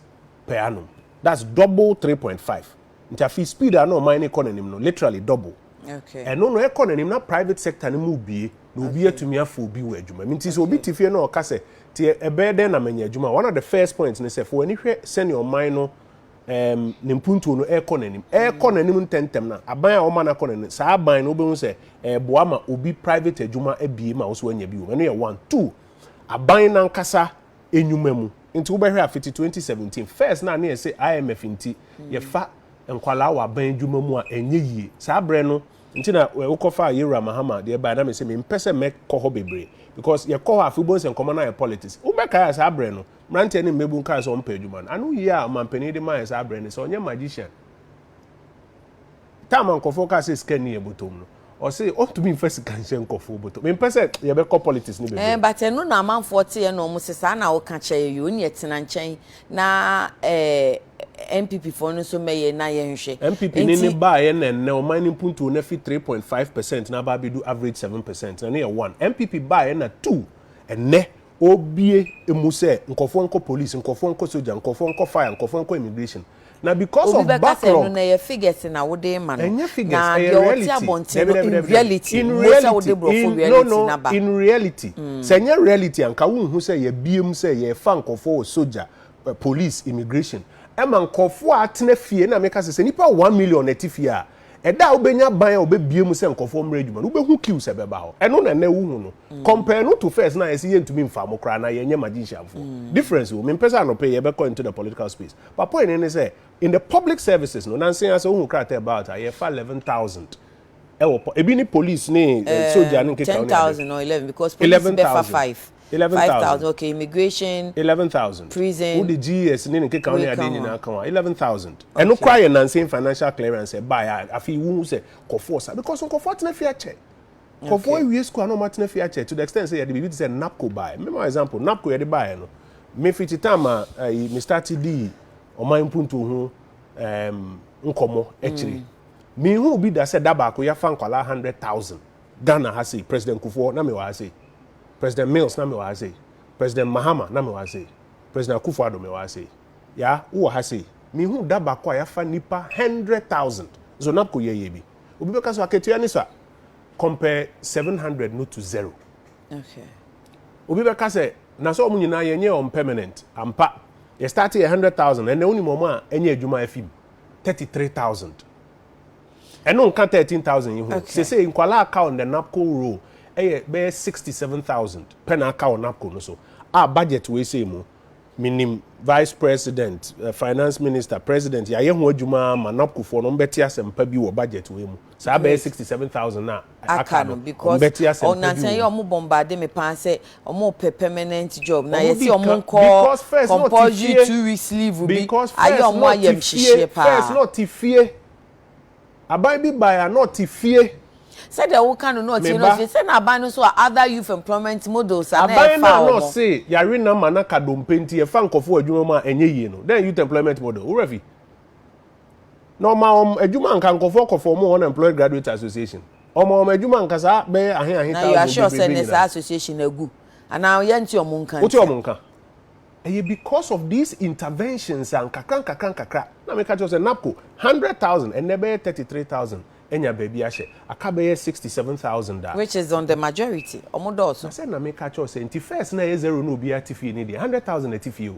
per annum. That's double 3.5. Nti speed no oman economy no literally double. Okay. And no economy na private sector ni mu bie no bie atumi afo obi wa adwuma. Minti so obi tifie na oka se ti ebe den na manya adwuma. One of the first points ne say for any hwe senior oman no ne mpuntu no economy ntentem na aban a oman economy sa aban no obehu se boa ma obi private adwuma abie ma wo so anya bi wo. No ye 1 2 aban na nkasa enyuma mu into ubehwe afiti 2017 first na say IMF inti ye fa enkwala wa ban dwuma mu a enye yie sa bre no Ntina we kofa Yera Mahama dey by na me say me mpese me kɔ hɔ bebre because ye kɔ hɔ afi bon se nkɔmɔ na politics. Wo be kai as abre no. Mrante ne mebu nka so mpa adwuma no. Anu yi a mampani de man as abre ne so onye magician. Time nkɔfo ka say scan ne ebotom no. Or say ought to be first cancer nkɔfo botom. Me mpese ye be kɔ politics ni bebre. But eno na amanfo te ye no mo se sa na wo ka kye ye oni etena nkyɛn na MPP for no so meye na ye nhwe MPP ni ba ye na o mining punto na fi 3.5% na ba be do average 7% na ne 1 MPP ba ye na 2 enne obie emu se nkofo nko police nkofo nko soldier nkofo nko fire nkofo nko immigration na because of backlog na ye figures na wo dey man na reality in reality se nya reality anka wo hu se ye biem se ye fa nkofo soldier police immigration Ema nkofo atena fie na meka se nipa 1 million etifie a eda obenya ban a obebie mu se nkofo mra adwuma no obehu kill se beba ho eno na na wu hu no compare no to first na yesi ye ntumi mfa mo kra na ye nya magician fo difference wo me pesa no pay ye be into the political space but point ni say in the public services no nansen ase hu kra ta about ye fa 11,000 ebi ni police ni soldier ni nkeka 10,000 or 11 because police be fa 5,000 okay immigration 11,000 prison who the GS ni nkeka oni ade ni na kan 11,000 eno kwa ye nansen financial clearance buy afi wu se koforsa because kofor na fi ache kofor we school no matna fi ache to the extent say ye dey be say napco buy me example napco ye dey buy no me fiti time me start di oman punto hu nkomo echiri me hu bi da say daba ko ya fa nkwala 100,000 Ghana ha say president Kufuor na me wa say President Mills na me wa say President Mahama na me wa say President Kufuor me wa say ya wo ha say me hu daba ko ya fa nipa 100,000 so na ko ye bi obi be ka so aketua ni so compare 700 no to 0 okay obi be ka say na so omu nyina ye nye on permanent ampa ye start 100,000 and oni momo a enye adwuma afim 33,000 eno nka 13,000 yihu say nkwala account the napco row be 67,000 pen account napco no so budget we say mu minim vice president finance minister president ya ye ho adwuma ma napco for no mbeti asempa bi wo budget we mu sa be 67,000 na akano because on nansen ye omo bombarde me pan say omo permanent job na ye see omo call compulsory 2 weeks leave bi aye omo ayem hihie pa first not tifie abai bi buy not tifie said the whole kind of not you know say na ban so other youth employment models and abai na no say yare na mana kadompenti e fa nkofo adwuma ma enye yie no then youth employment model wo refi normal adwuma nka nkofo mo unemployed graduate association adwuma nka sa be ahen na you are sure say this association agu and now ye nti omo nka what omo nka because of these interventions and kakra na me catch say napco 100,000 and nebe 33,000 enya baby ashe akabe 67,000 da which is on the majority omodoso I said na me catch say nti first na ye zero no bi atifi ni dey 100,000 atifi o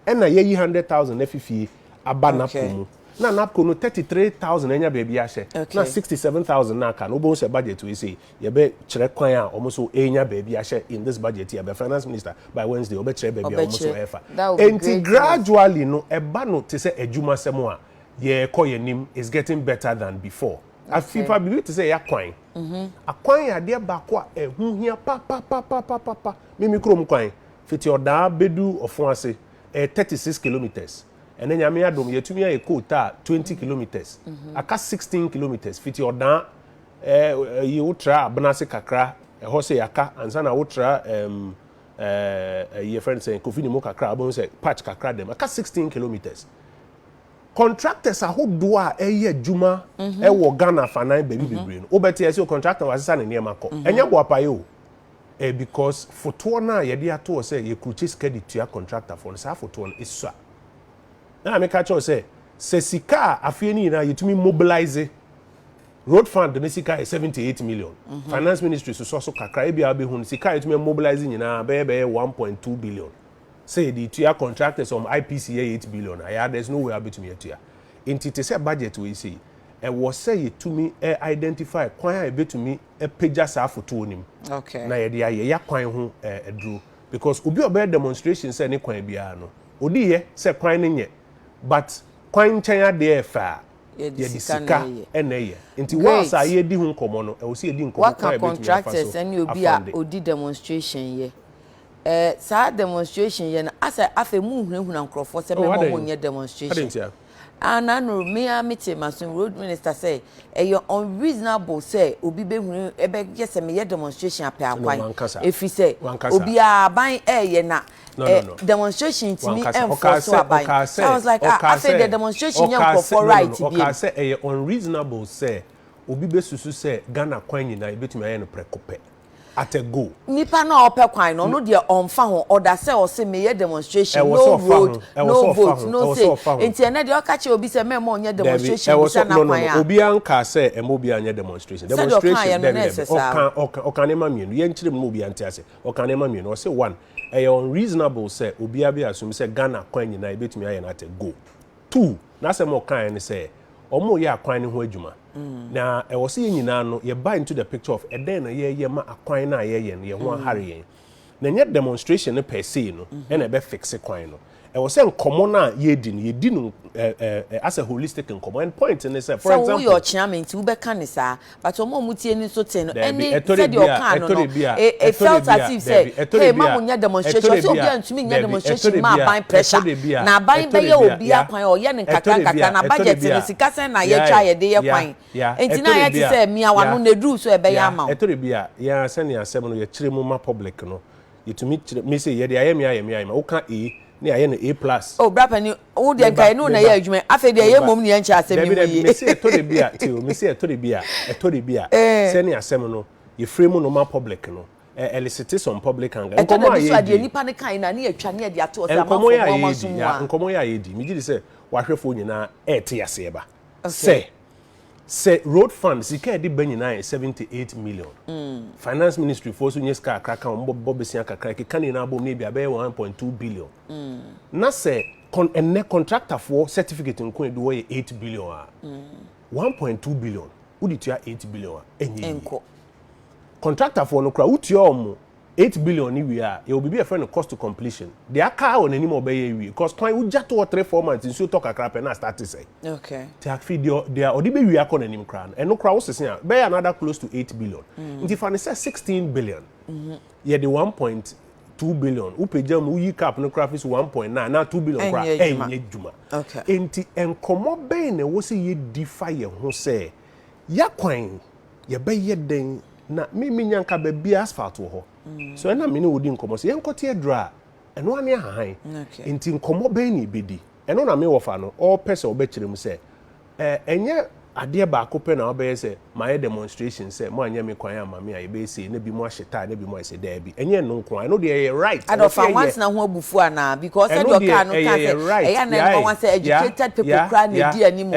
ena ye 100,000 afifi aba napco mu na napco no 33,000 enya baby ashe na 67,000 na aka no bo se budget we say ye be kire kwan a omo so enya baby ashe in this budget here be finance minister by Wednesday obe kire baby omo so efa enti gradually no eba no te se adwuma semo a ye koyenim is getting better than before afifa believe to say ya kwan akwan ya de ba ko a ehuhia pa mimi krom kwan fiti oda bedu ofon ase 36 kilometers and then yami adom yetumi ya ekota 20 kilometers aka 16 kilometers fiti oda ye utra abnase kakra ho se yaka ansa na utra ye friend say kofini mo kakra abon say patch kakra dem aka 16 kilometers contractors ahodo a eye adwuma wo Ghana fanan baby bebre no obeti ese o contractor wasesa ne niam akọ enya bo apaye o because foto na ye de ato say ye kruche skedi tua contractor for sa foto no isua na me catch say sika afie ni na yetumi mobilize road fund ne sika 78 million finance ministry so kakra e bia be hu sika yetumi mobilize nyina be 1.2 billion say the tua contractors from IPCA 8 billion there's no way between tua into say budget we see e was say to me identify kwan e betumi e pagya sa foto nim okay na ye de aye ya kwan ho edru because obi obe demonstration say ne kwan bia no odi ye say kwan ne nye but kwan chen ade e fa sika eneye nti wasa ye di hu nkomo no e wo se ye di nkomo waka contractors and obi a odi demonstration ye sa demonstration ye na asa afa mu hunahuna nkrofo se me mo nye demonstration and I know me a meeting my road minister say you unreasonable say obi be hunu ebe yes me demonstration apia kwan if he say obi a ban ye na demonstration to me enforce aban. I was like I said the demonstration young for right to be say unreasonable say obi be susu say Ghana kwan nyina ebetumi aye no prekope at a go nipa na ope kwan no de onfa ho order say o say me demonstration no road no vote no say enti na de o ka che obi say me mo onye demonstration bisa na kwan ya obi anka say e mo obi anye demonstration okan ema mienu ye nchire mo obi ante ase okan ema mienu o say one unreasonable say obi abi assume say Ghana kwan nyina ebetumi aye na at a go two na say mo kan ni say omo ye akwan ni ho adwuma na e wo se nyina no ye buy into the picture of eden na ye ma akwan na ye no ye ho ahare yen na nye demonstration no per se no e na be fix kwan no e wo se nkomo na ye di no as a holistic nkomo and point in say for example so we your chairman ti we be kan ni sa but omo mutie ni so ten no any said your kan no e felt as if say hey ma munya demonstration so obi antumi nya demonstration ma ban pressure na ban be ye obi akwan o ye ni nkaka na budget ni sika sen na ye twa ye de ye kwan enti na ye ti say me awano na dru so e be ya ma etore bia ya sen ya asem no ye kire mu ma public no yetumi me say ye de ayemi ma wo ka ni aye no A+. Oh brapa ni wo de nkai no na ye adwuma afa de ye mom ni enche asem ni yi me say etore bia ti o me say etore bia se ni asem no ye frame no ma public no elicit some public anger nkomo aye de nipa ne kan na ne atwa ne de ato o say nkomo ya ye di me gi say wahwefo nyina ete ase ba say road fund sika de banyina 78 million finance ministry for so nyeska kraka mbo besia kakra ke na abom ne bia be 1.2 billion na say contractor for certificate nko edu 8 billion 1.2 billion uditua 8 billion enko contractor for no kra utua omo 8 billion ni we are you be a friend cost to completion the aka on any more be we because plan we just 2 or 3 4 months so talk akra pe na start to say okay take feed there odi be we akon anim kra and no kra wo sesen be another close to 8 billion if I say 16 billion yeah the 1.2 billion upejam uyi cap no craft is 1.9 now 2 billion craft enye djuma okay enti enkomo be na wo se ye defy ye ho se ya kwan ye be ye den na me nyanka be bi asphalt wo ho so na me ne wodi nkomo se yenkote adra eno ane ahan enti nkomo be na ibedi eno na me wo fa no all person obekire mu se enye ade ba ko pe na obeye se my demonstration se mo anya me kwan ama me aye be se na bi mo ahyeta na bi mo ase da bi enye no nkwan eno de right I don't find once na ho abufu ana because said your car no can say e na no wan say educated people cry na di animu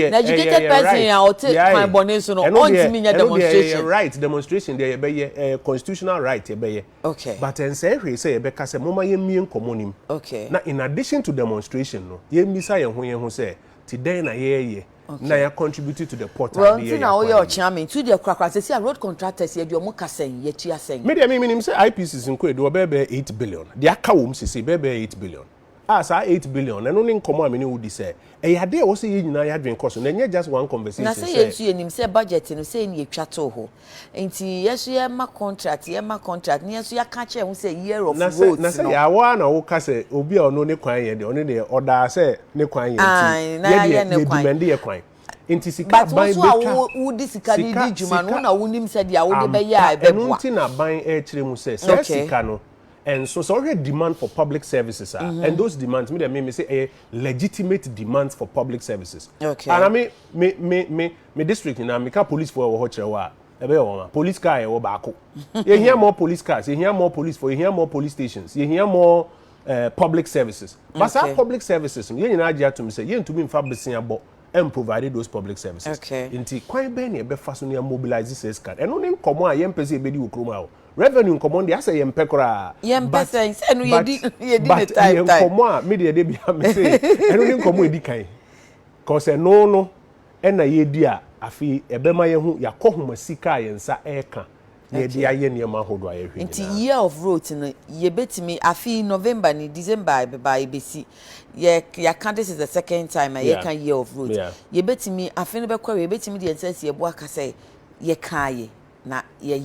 na educated person ya o te kwan bone so no ontimi nya demonstration right demonstration there be ye constitutional right ye be ye okay but en say hwe say ye be ka say mo ma ye mie nkomo nim okay na in addition to demonstration no ye misa ye ho say ti den na ye na ya contribute to the port well na o your chairman to the kwakwa say road contractors ye de omo kasen ye tua sen me de me nim say IPCs nko e do be 8 billion de aka wo msisi be 8 billion sa 8 billion eno ni nkomo amene wudi say e ya de wo say ye nyina ya dwen cost na nye just one conversation na say ye tu ye nim say budget no say ni etwa to ho enti yeso ye ma contract ni yeso ya ka che ho say year of roads na say ya wa na wo ka say obi a ono ne kwan ye de ono ne order say ne kwan ye enti ye demand ye kwan enti sika ban be twa wo di sika ni di juma no na wonim say dia wo de be ya e be boa enti na ban e kire mu say sika no and so already demand for public services and those demands me say a legitimate demands for public services okay and I mean me district na me ka police for wo kire wa e be wo ma police car e wo ba ko you hear more police cars you hear more police for you hear more police stations you hear more public services but some public services you nyina age atum say you ntumi mfa besia bo and provided those public services okay inti kwan be na e be fa so na mobilize sales card eno ni nkomo a yempese e be di Nkrumah revenue nkomo ndi ase yempe kora yempese se no ye di the time nkomo a media de bia me say eno ni nkomo edi kan cause no e na ye di a afi e be ma ye hu yakohoma sika yensa eka na di aye niema hodo aye hwe nti year of road no ye betimi afi November ni December by besi ye can this is the second time ye can year of road ye betimi afi no bekwa ye betimi de ensase ye bo aka say ye kan ye na ye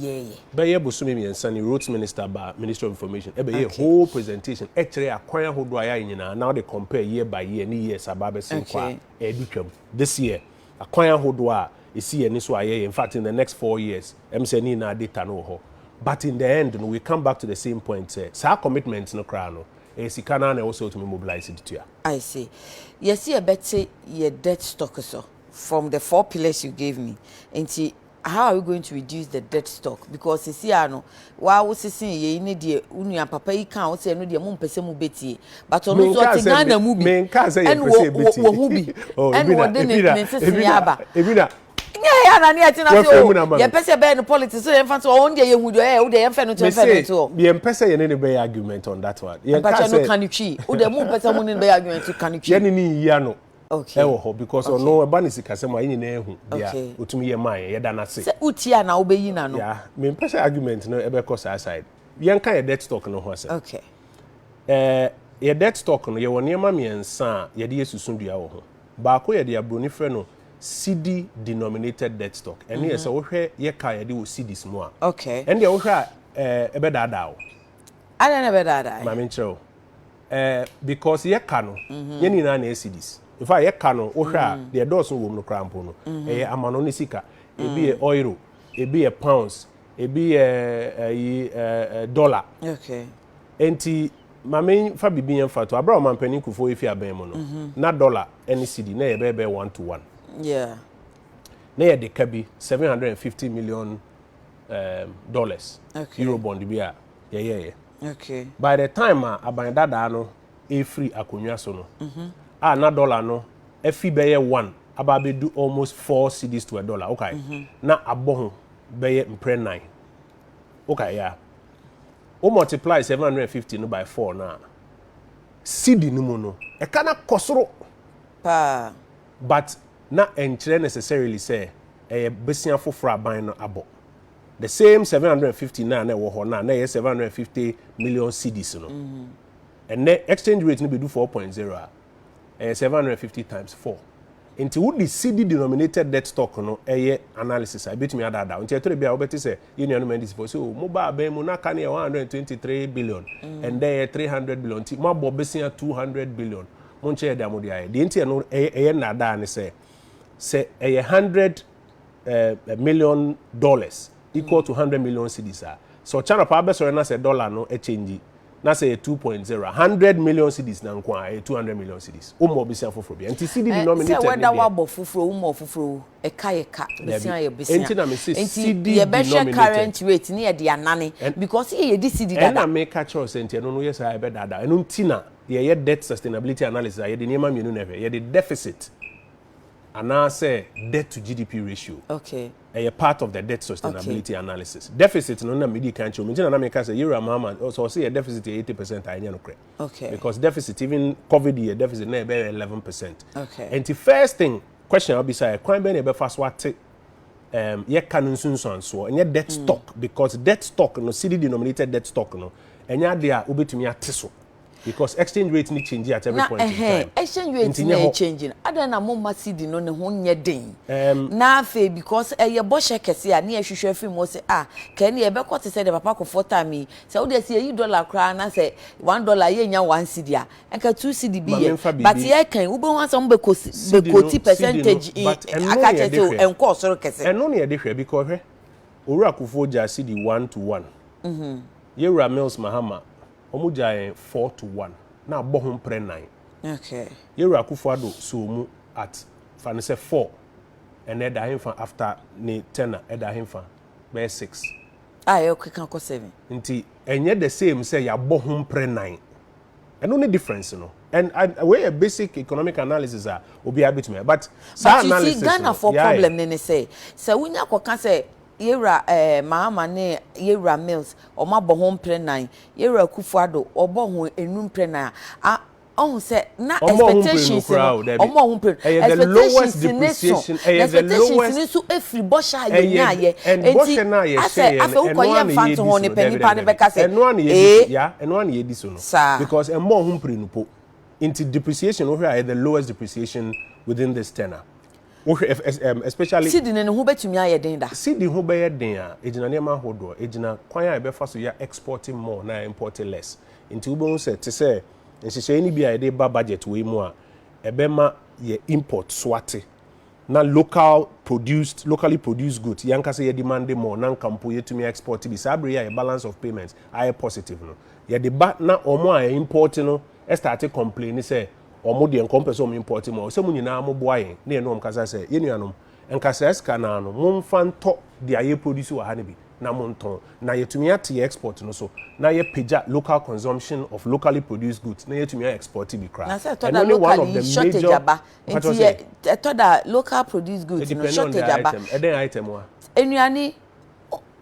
be ye bosumi miensa ni roads minister ba Ministry of Information e be ye whole presentation e kire akwan hodo aye nyina now they compare year by year ni years ababe senkwa e ditwam this year akwan hodo a esi ye ni so aye in fact in the next 4 years say ni na data no ho. But in the end, we come back to the same point. Say, our commitment no crano. Sikana na also to mobilize it to. I see. Yes, you better your debt stock so from the 4 pillars you gave me. And how are we going to reduce the debt stock? Because you see, I know why was saying ye need the unia papa you can't say no the mum pese mu beti. But on so to Ghana movie. And wo be. And what then it says yaba. Yeah, na near tina so. Ye pese be no politics so em fanto on dey yehu do wo dey em fe no to fe no to. Ye pese ye ne be argument on that one. Ye ka say no kanitwi. Wo dey mu pese mu ne be argument to kanitwi. Ye ni ya no. Okay. Because no eba ni sika se ma yin na ehu dia otumi ye man ye da na se. Se utia na wo be yi na no. Yeah, me pese argument no ebe cause aside. Ye kan ye debt stock no ho ase. Okay. Ye debt stock no ye woni ma miensa ye de yesusun dua wo ho. Ba ko ye de abroni frɛ no CD denominated debt stock. And yes, so where ye ka ye de wo CDs mo a. Okay. And ye wo hwa ebe dada wo. I don't know dada. Ma me nkyerɛ because ye ka no ye ni na CDs. In fact ye ka no wo hwa de dɔɔso wo no krampo no. Amano ne sika. Ebi ye euro, ebi ye pounds, ebi ye dollar. Okay. Enti mame fa bibi yen fa to abra o mampani kufo efi aban mu no. Na dollar any CD na ye be 1 to 1. Yeah. Na ye de ka bi $750 million dollars. Okay. Euro bond bi a ye. Okay. By the time aban dada no e free akonwa so no. Na dollar no e fi be ye 1 aba be do almost 4 cedis to a dollar. Okay. Na aboho be ye mpre 9. Okay, yeah. O multiply 750 no by 4 na. CD no mo no. E kana kosoro pa. But na enkyere necessarily say besia foforo aban no abo. The same 750 na wo ho na 750 million cedis no. And the exchange rate no be do 4.0 750 times 4. Into would the CD denominated debt stock no analysis I bet me ada da. Until to be a better say union men this for so mobile ben mo na kan 123 billion and there 300 billion ti mo bo besia 200 billion. Mon che da mo dia. The enti no na da ne say $100 million equal to 100 million cedis. So China pa be so na say dollar no change. Na say 2.0 100 million cedis na nkwa 200 million cedis. Mo bisia foforo bi. Enti CD denominated. Say whether wa bo foforo mo foforo eka bisia ye bisia. Enti na me say CD ye be share current rate ni ye de anane because ye di CD dada. Na me catch us enti no yes I be dada. Enu ntina ye debt sustainability analysis ye de niema mienu na ye de deficit. And now say debt to GDP ratio. Okay. A part of the debt sustainability analysis. Deficit no na medi kan chow. Mention na make say euro mama also say a deficit 80% I no correct. Okay. Because deficit even COVID year deficit na be 11%. Okay. And the first thing question I'll be say kwan be na be fast what ye kan nsunsun so and debt stock because debt stock no CD denominated debt stock no enya dia obetumi ateso. Because exchange rate ni change at every point in time. Exchange rate ni changing. Ada na mo masidi no ne ho nye den. Na afa because ye bo shekese a na ye hwehwe afi mo se kan ye be kwot se de papa ko 4 time se wo de se yi dollar kra na se $1 ye nya 1 cedi a enka 2 cedi bi ye but ye kan wo be ho asem be koti percentage akache to enko soro kese. Eno na ye de hwe because hwe owura kofo ja cedi 1 to 1. Ye ura Mills Mahama omu jai 4 to 1 na bohum pre 9. Okay. Yeru Akufo-Addo so mu at fan say 4 and then da him fan after ni 10 e da him fan be 6. Okay kan ko 7. Nti enye the same say ya bohum pre 9. And only difference no. And we a basic economic analysis are obi abitme but analysis you see Ghana for problem ne say wunya koka say Yera Mahama ne Yera Mills o ma bo ho mpre 9 Yera Akufo-Addo o bo ho enum mpre 9 Oh, say na expectations no. Omo hun the lowest depreciation. The lowest so every bosha ye nya ye. And bosha na ye say and one fan to hone penny pan be say. And one ye yeah, and one ye this no. Because and more hun pre no po. Into depreciation we are the lowest depreciation within this tenor. Especially Sidi ne ho betumi aye den da. Sidi ho be ye den a ejina ne ma hodo ejina kwan a be fa so ya exporting more na importing less. Into we bon say to say nhyehyɛ ni bia de ba budget we mu a ebema ye import swate na locally produced goods yanka say ye demand more na nkampo yetumi export bi sabre ya balance of payments are positive no ye de ba na omo a import no start complain say omo de nkompe so import more say mu nyina mo boa yen na ye no omkasa say ye nuanom nkasa ska na no mo mfa nto de aye produce wa ha ne bi na monton na yetumi ate export no so na ye pagya local consumption of locally produced goods na yetumi export bi kra and only one of the shortage aba enti ye toda local produced goods no shortage aba item wa enuane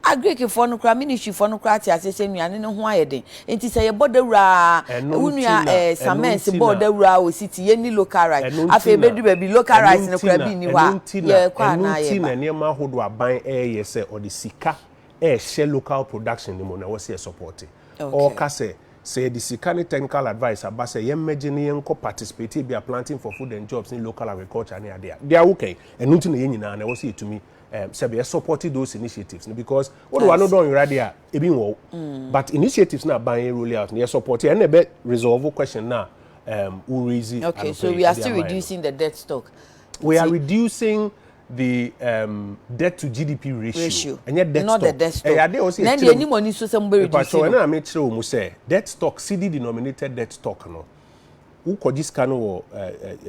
agric for no kra ministry for no kra ati asese enuane no ho ayeden enti say ye bodawura unua samens bodawura o city ye ni local rice afi bedu ba bi local rice no kra bi ni wa ye kwa na ye ba na ma hodo aban ye say o de sika share local production ni mo na wose support or ka say the sikani technical advice about say imagine yen ko participate be planting for food and jobs in local agriculture na they are okay and nti na yen nyina na wose etumi say be support those initiatives because what do I know don already e bi wo but initiatives na ban roll out na support and be resolve question na we okay so we are still reducing the debt stock. We are reducing the debt to GDP ratio. And yet debt not stock. The debt stock. Then the any money so some reduce. So when I make sure we say debt stock CD denominated debt stock no. Who could this kind of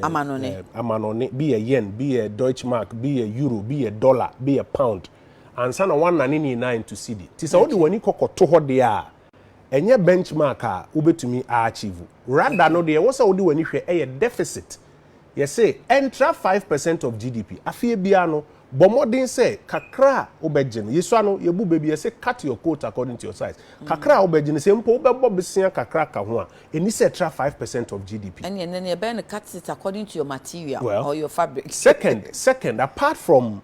amanone be a yen, be a Deutschmark, be a euro, be a dollar, be a pound. And sana 199 to CD. Tis only when you koko to what they are. And your benchmark ube to me achieve. Rather no there was only when you a deficit. You say enter 5% of GDP. Afie bia no bomodin say kakra obegin. Yeso ano yebu baby you say cut your coat according to your size. Kakra obegin say mpo obebo besia kakra ka ho a eni say enter 5% of GDP. And then you better cut it according to your material or your fabric. Second apart from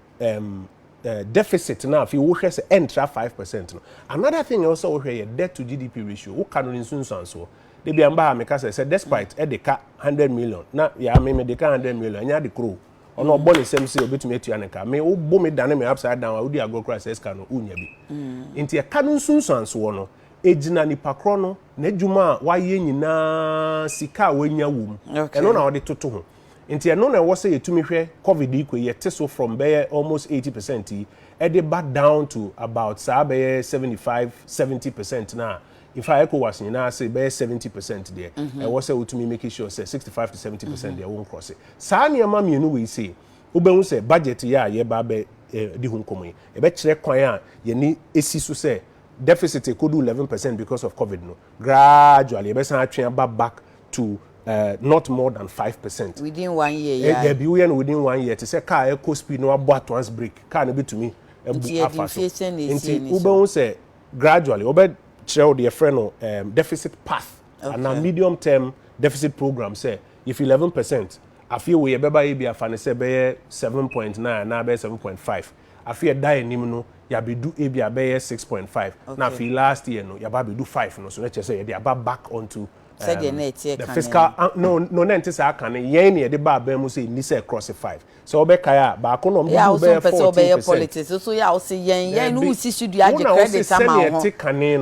deficit now if you wish say enter 5% no. Another thing also we debt to GDP ratio. Who can insun so they be amba make say despite edeka 100 million na ya me deka 100 million nya de crow ono boni sem say obetumi atu aneka me wo bo me dane me upside down udi agro crisis ska no unya bi nti e ka no sunsanso no ejina nipa kro no na adwuma wa ye nyina sika wanya wum eno na ode toto ho nti eno na wo say etumi hwe covid ikoye teso from be almost 80% e dey back down to about say be 75-70% na. If I echo was in say by 70% there, I was able to make sure say 65 to 70% they won't cross it. Sani ama mienu we say, ube say budget ya ye ba be di hun komo yi. E be kire kwan ya ye ni esisu say deficit could do 11% because of COVID no. Gradually, e be san atwen back to not more than 5%. Within 1 year, yeah. E be within 1 year. To say car echo speed no abo once break. Car no be to me. Inti ube say gradually, ube show the friend deficit path and a medium term deficit program say if 11% I feel we be afane say be 7.9 na be 7.5 I feel die nim no ya be do e be 6.5 na feel last year no ya ba be do 5 no so let's say they are back onto the fiscal no na ntisa aka ne yen ne de ba ba mu say ni say cross 5 so obekaya ba ko no be 40% politics so ya o say yen no si studio age credit ama ho kane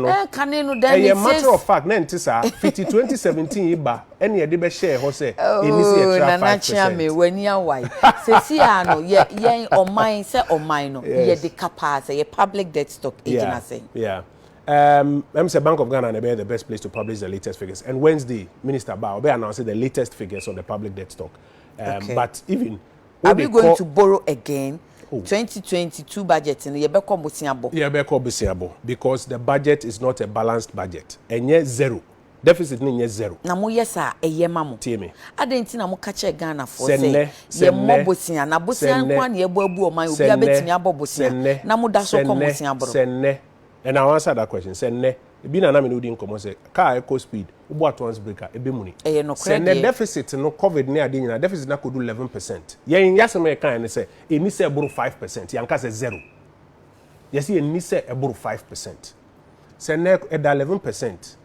no then a matter of fact na ntisa 2017 iba ene de be share ho say ni say extra 5% na chia me wani awai se si ano yen oman say oman no ye de capacity ye public debt stock agent say I'm say Bank of Ghana and the best place to publish the latest figures. And Wednesday, Minister Bao be announcing the latest figures on the public debt stock. But even are we going to borrow again? 2022 budget in because the budget is not a balanced budget. And yet zero. Deficit ni zero. Na mo yesa mamu. Tiemi. Adenti na mo kache Ghana for say ye mo bosia na bosia nkwa na ye boabu o man obi abetimi abobosia na mo da so ko bosia bro. And I'll answer that question. Say ne Ebi na me no di nkomo say car eco speed ubo at once breaker ebe muni. Say the deficit no covid ne ade nyina deficit na kodu 11%. Yen yasem e kan ne say eni say eboro 5%, yanka say 0. Yes eni say eboro 5%. Say na eda 11%.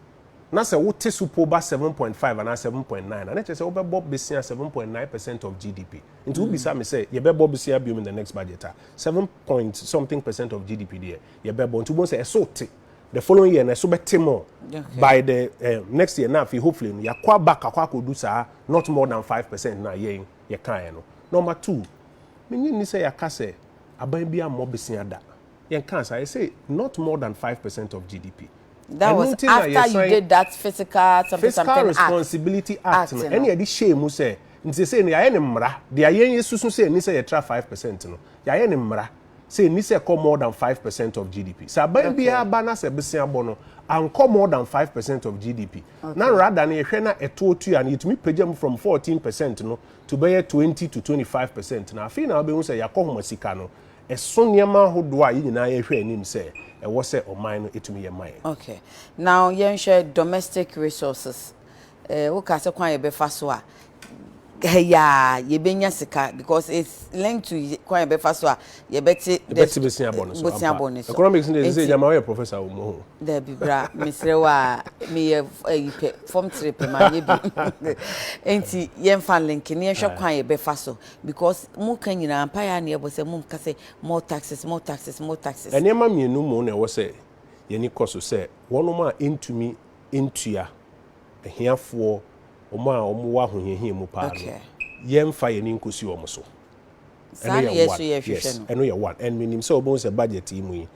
Na say wote supo ba 7.5 and 7.9 and say obebo besia 7.9% of GDP. Into we bisa me say ye bebo besia biom in the next budget 7 point something percent of GDP there. Ye bebo ntu bon say esote the following year na so better more by the next year now if hopefully ya kwa back akwa ko do sa not more than 5% na ye kan no. Number 2 me ni say ya ka say aban bia mo besia da ye kan say say not more than 5% of GDP. That was after you did that fiscal responsibility act no any edi shame say nti say ya ne mmra de ayen yesusu say ni say ya tra 5% no ya ye ne mmra say ni say come more than 5% of GDP. So bia ba na say besia bo no and come more than 5% of GDP. Now rather na ye hwe na etotu and it me pagem from 14% no to be 20 to 25%. Na afi na be hu say yakọ sika no eso niam hodo a yina ye hwe anim say e wo say oman no etumi ye man. Okay. Now yen share domestic resources. Wo ka se kwan ye be fa so a yeah, ye benya sika because it's linked to kwan be faso a ye beti besia bonus. Economics dey say jama we professor wo. There be bra misrewa me form trip ma ye bi. Enti ye fan link ni ehwe kwan ye be faso because mu kan nyina empire na ye bo say mu ka say more taxes. Enema mienu mu na wo say ye ni cost say wono ma entumi entua ehiafo Oma wa hohehie mu pa no yemfa ye ni nkosi omo so eno ye one and minim say obon say budget yi mu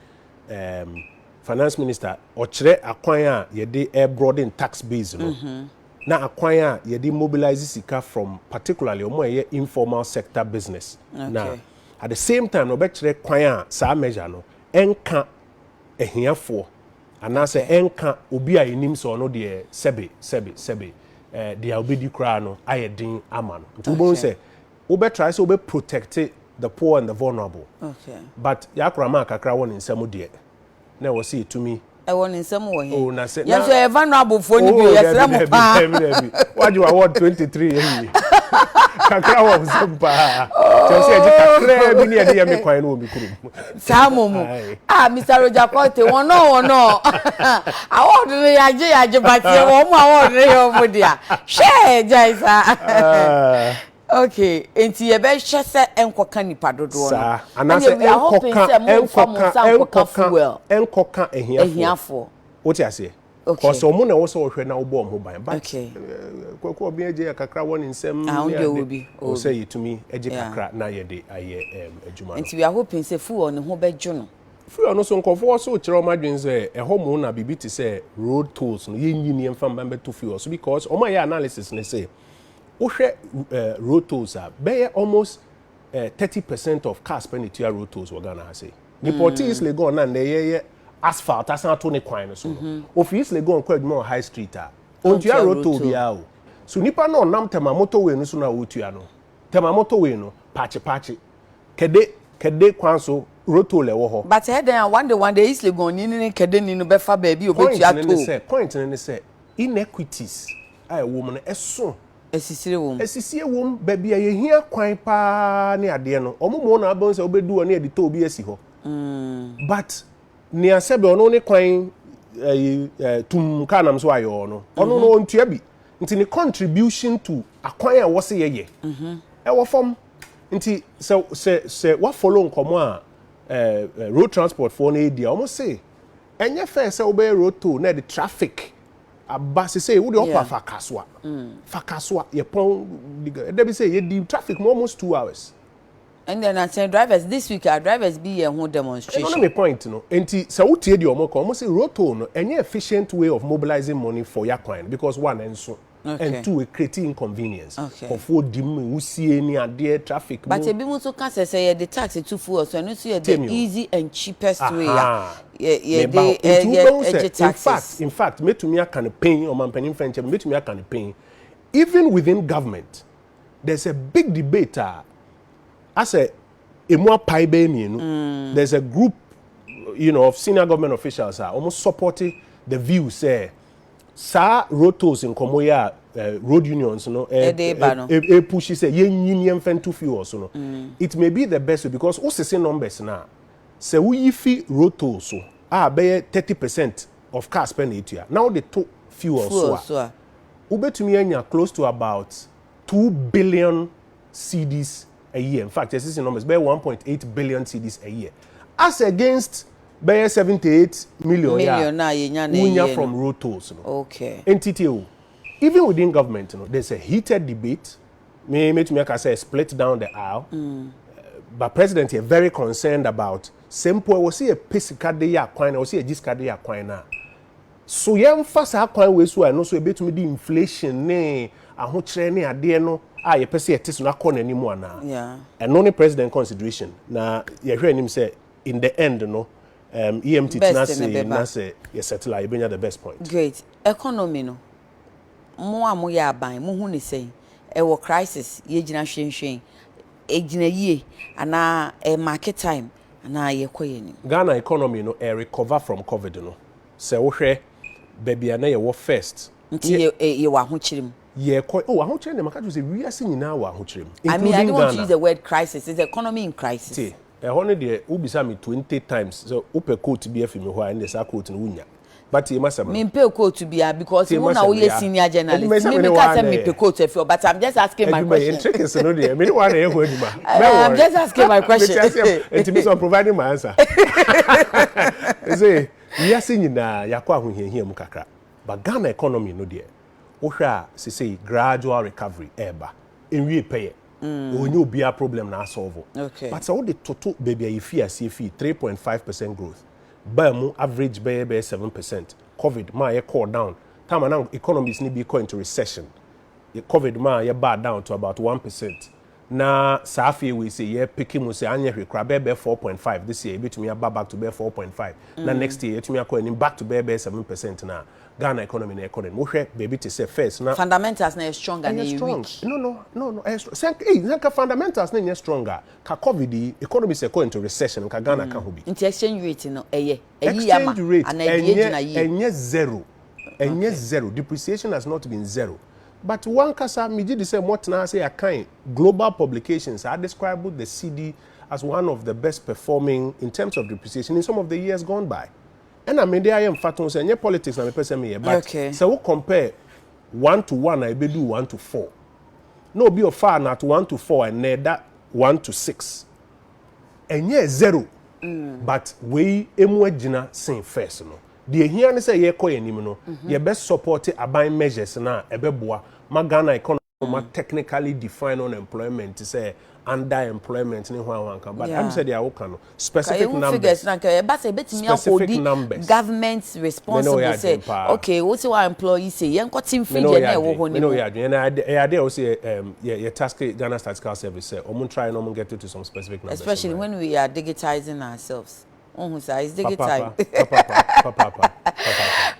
finance minister o kire akwan a ye de broaden tax base no na akwan a ye de mobilize sika from particularly omo ye informal sector business na at the same time no be kire kwan a sa measure no enka ehiafo anase enka obi a enim so no de sebe the obedi kra no ayedin amano nti bo say we be try so we protect the poor and the vulnerable but yakrama kakra won nsem de na we see to me I won nsem wo he oh na say yes so vulnerable for ni bi yesra mo pa what you award 23 years kakra wo nsem pa so say je kakra bi ni e de me kwan no obi kurum samomu Mr. Rojakote won no award ni yaje but wo mo award ni yo mo dia share jaisa okay enti ye be hye se enkoka nipa dodo no anase enkoka ehiafo what you say because omo na wo so hwe na wo bo mo ban but kwako obi eje kakra won nsem o say yitumi eje kakra na ye de aye adwuma enti we are hoping say fu on ho bejo no fu on so nkofo so kire o madwen say ehomo na bibi ti say road tolls no ye nyini emfa mba beto fu so because omo ye analysis ne say uhwe road tolls are be almost 30% of car expenditure road tolls we Ghana say the port is legon na ye asphalt asan to ne kwan so office legon kwa adwuma high street a ontua road toll bia o so nipa no nam tema motorway no so na wotua no tema motorway no patch kede kwan so road toll e wo ho but he then one day is legon ni kede ni no be fa ba bi obetua to point ne say inequities ai wo mo no eso esisire wom ba bia ye hia kwan pa ne ade no omomo na abon se obedu o na edito obi asi ho but ni asebe ono ne kwan tum kanam so ayo no ono no ontua bi nti ni contribution to akwan a wo se ye e wo fom nti se wa follow nkomo a road transport for na edia omo se enye fair se obe road toll na the traffic abase say wo de opa fakaswa ye pon dey be say ye di traffic almost 2 hours. And then I say drivers this week our drivers be here who demonstration. No me point no. Enti say wo tie di omo say road toll no any efficient way of mobilizing money for your client because one and so and two creating inconvenience for dim wusie ni ade traffic. But e bi mu so can say the tax to fuel so no so the easy and cheapest way in fact metumi aka pain o man panin fenche metumi aka pain even within government there's a big debate as a emu apai be mienu there's a group of senior government officials almost supporting the view say sa rotos in komoya road unions no push say yen fentu fuel so no it may be the best way because o se numbers na say we fi rotos so be 30% of cars per nature now the to fuel so ubetumi anya close to about 2 billion cedis a year. In fact, this numbers by 1.8 billion cedis a year as against by 78 million from road tolls. Okay. NTTO. Even within government, there's a heated debate. I say split down the aisle. But President is very concerned about simple. We see a piece card ya coin, we see a gist card ya coin. So yam fast ha coin we so I know so a bit me the inflation ne ahokyere ne ade no ye pese etis no akọ n'animu ana. Yeah. And only president consideration. Na ye hwe anim say in the end no EMT na say ye settle I bring the best point. Great. Economy no. Mo ya aban mo hu ni say e wo crisis ye gina hwenhwen e gina yie ana market time ana ye koye ni. Ghana economy no recover from COVID no. Say wo hwe baby na ye wo first. Nti ye wa hokyerem. Yeah, oh, I want to make sure we are seeing now. I mean, I don't want to use the word crisis. It's the economy in crisis. See, only the ubisa me 20 times. So upe coat be for me who and the coat in unya. But you must have me pay coat to be because you know we are senior journalist. Me can't say me pay coat if you, but I'm just asking my question. I'm just asking my question. It means I'm providing my answer. Say, we are seeing na yakwa hu here mukakra. But Ghana economy no there. Ohwa say gradual recovery eba enwie pay onye obi a problem na solve. Okay. But so the total baby you fear CFE 3.5% growth. Bamu average by 7%. COVID ma ye call down. Time now economies need be going into recession. COVID ma ye bar down to about 1%. Na safi we say ye picking we say anya hwekra be 4.5 this year betumi aba back to be 4.5. Na next year etumi akọ back to be 7% na. Ghana economy na economy. Mohwe baby to say first na fundamentals na stronger than strong. No. Sanka fundamentals na stronger. Ka COVID economy se go into recession ka Ghana ka ho bi. Into exchange rate no exchange rate enye zero. Enye zero. Depreciation has not been zero. But one kasa me did say what na say a kind global publications I described the CD as one of the best performing in terms of depreciation in some of the years gone by. And I mean, I am fat on saying politics na me person me but so we compare 1 to 1 I be do 1 to 4. No be of far not 1 to 4 and that 1 to 6. And yeah zero. But we emwagina saying first no. The here ne say ye koye anim no ye best support aban measures na ebeboa ma Ghana economy ma technically define unemployment say underemployment ni ho kan but I'm say they are no specific numbers na ka ba say betimi akodi government responsible say okay what our employees say yen kotim free na e wo ho ni no ya adwen na e dey say your task Ghana Statistical Service say omo try no get to some specific numbers especially when we are digitizing ourselves. It's digital.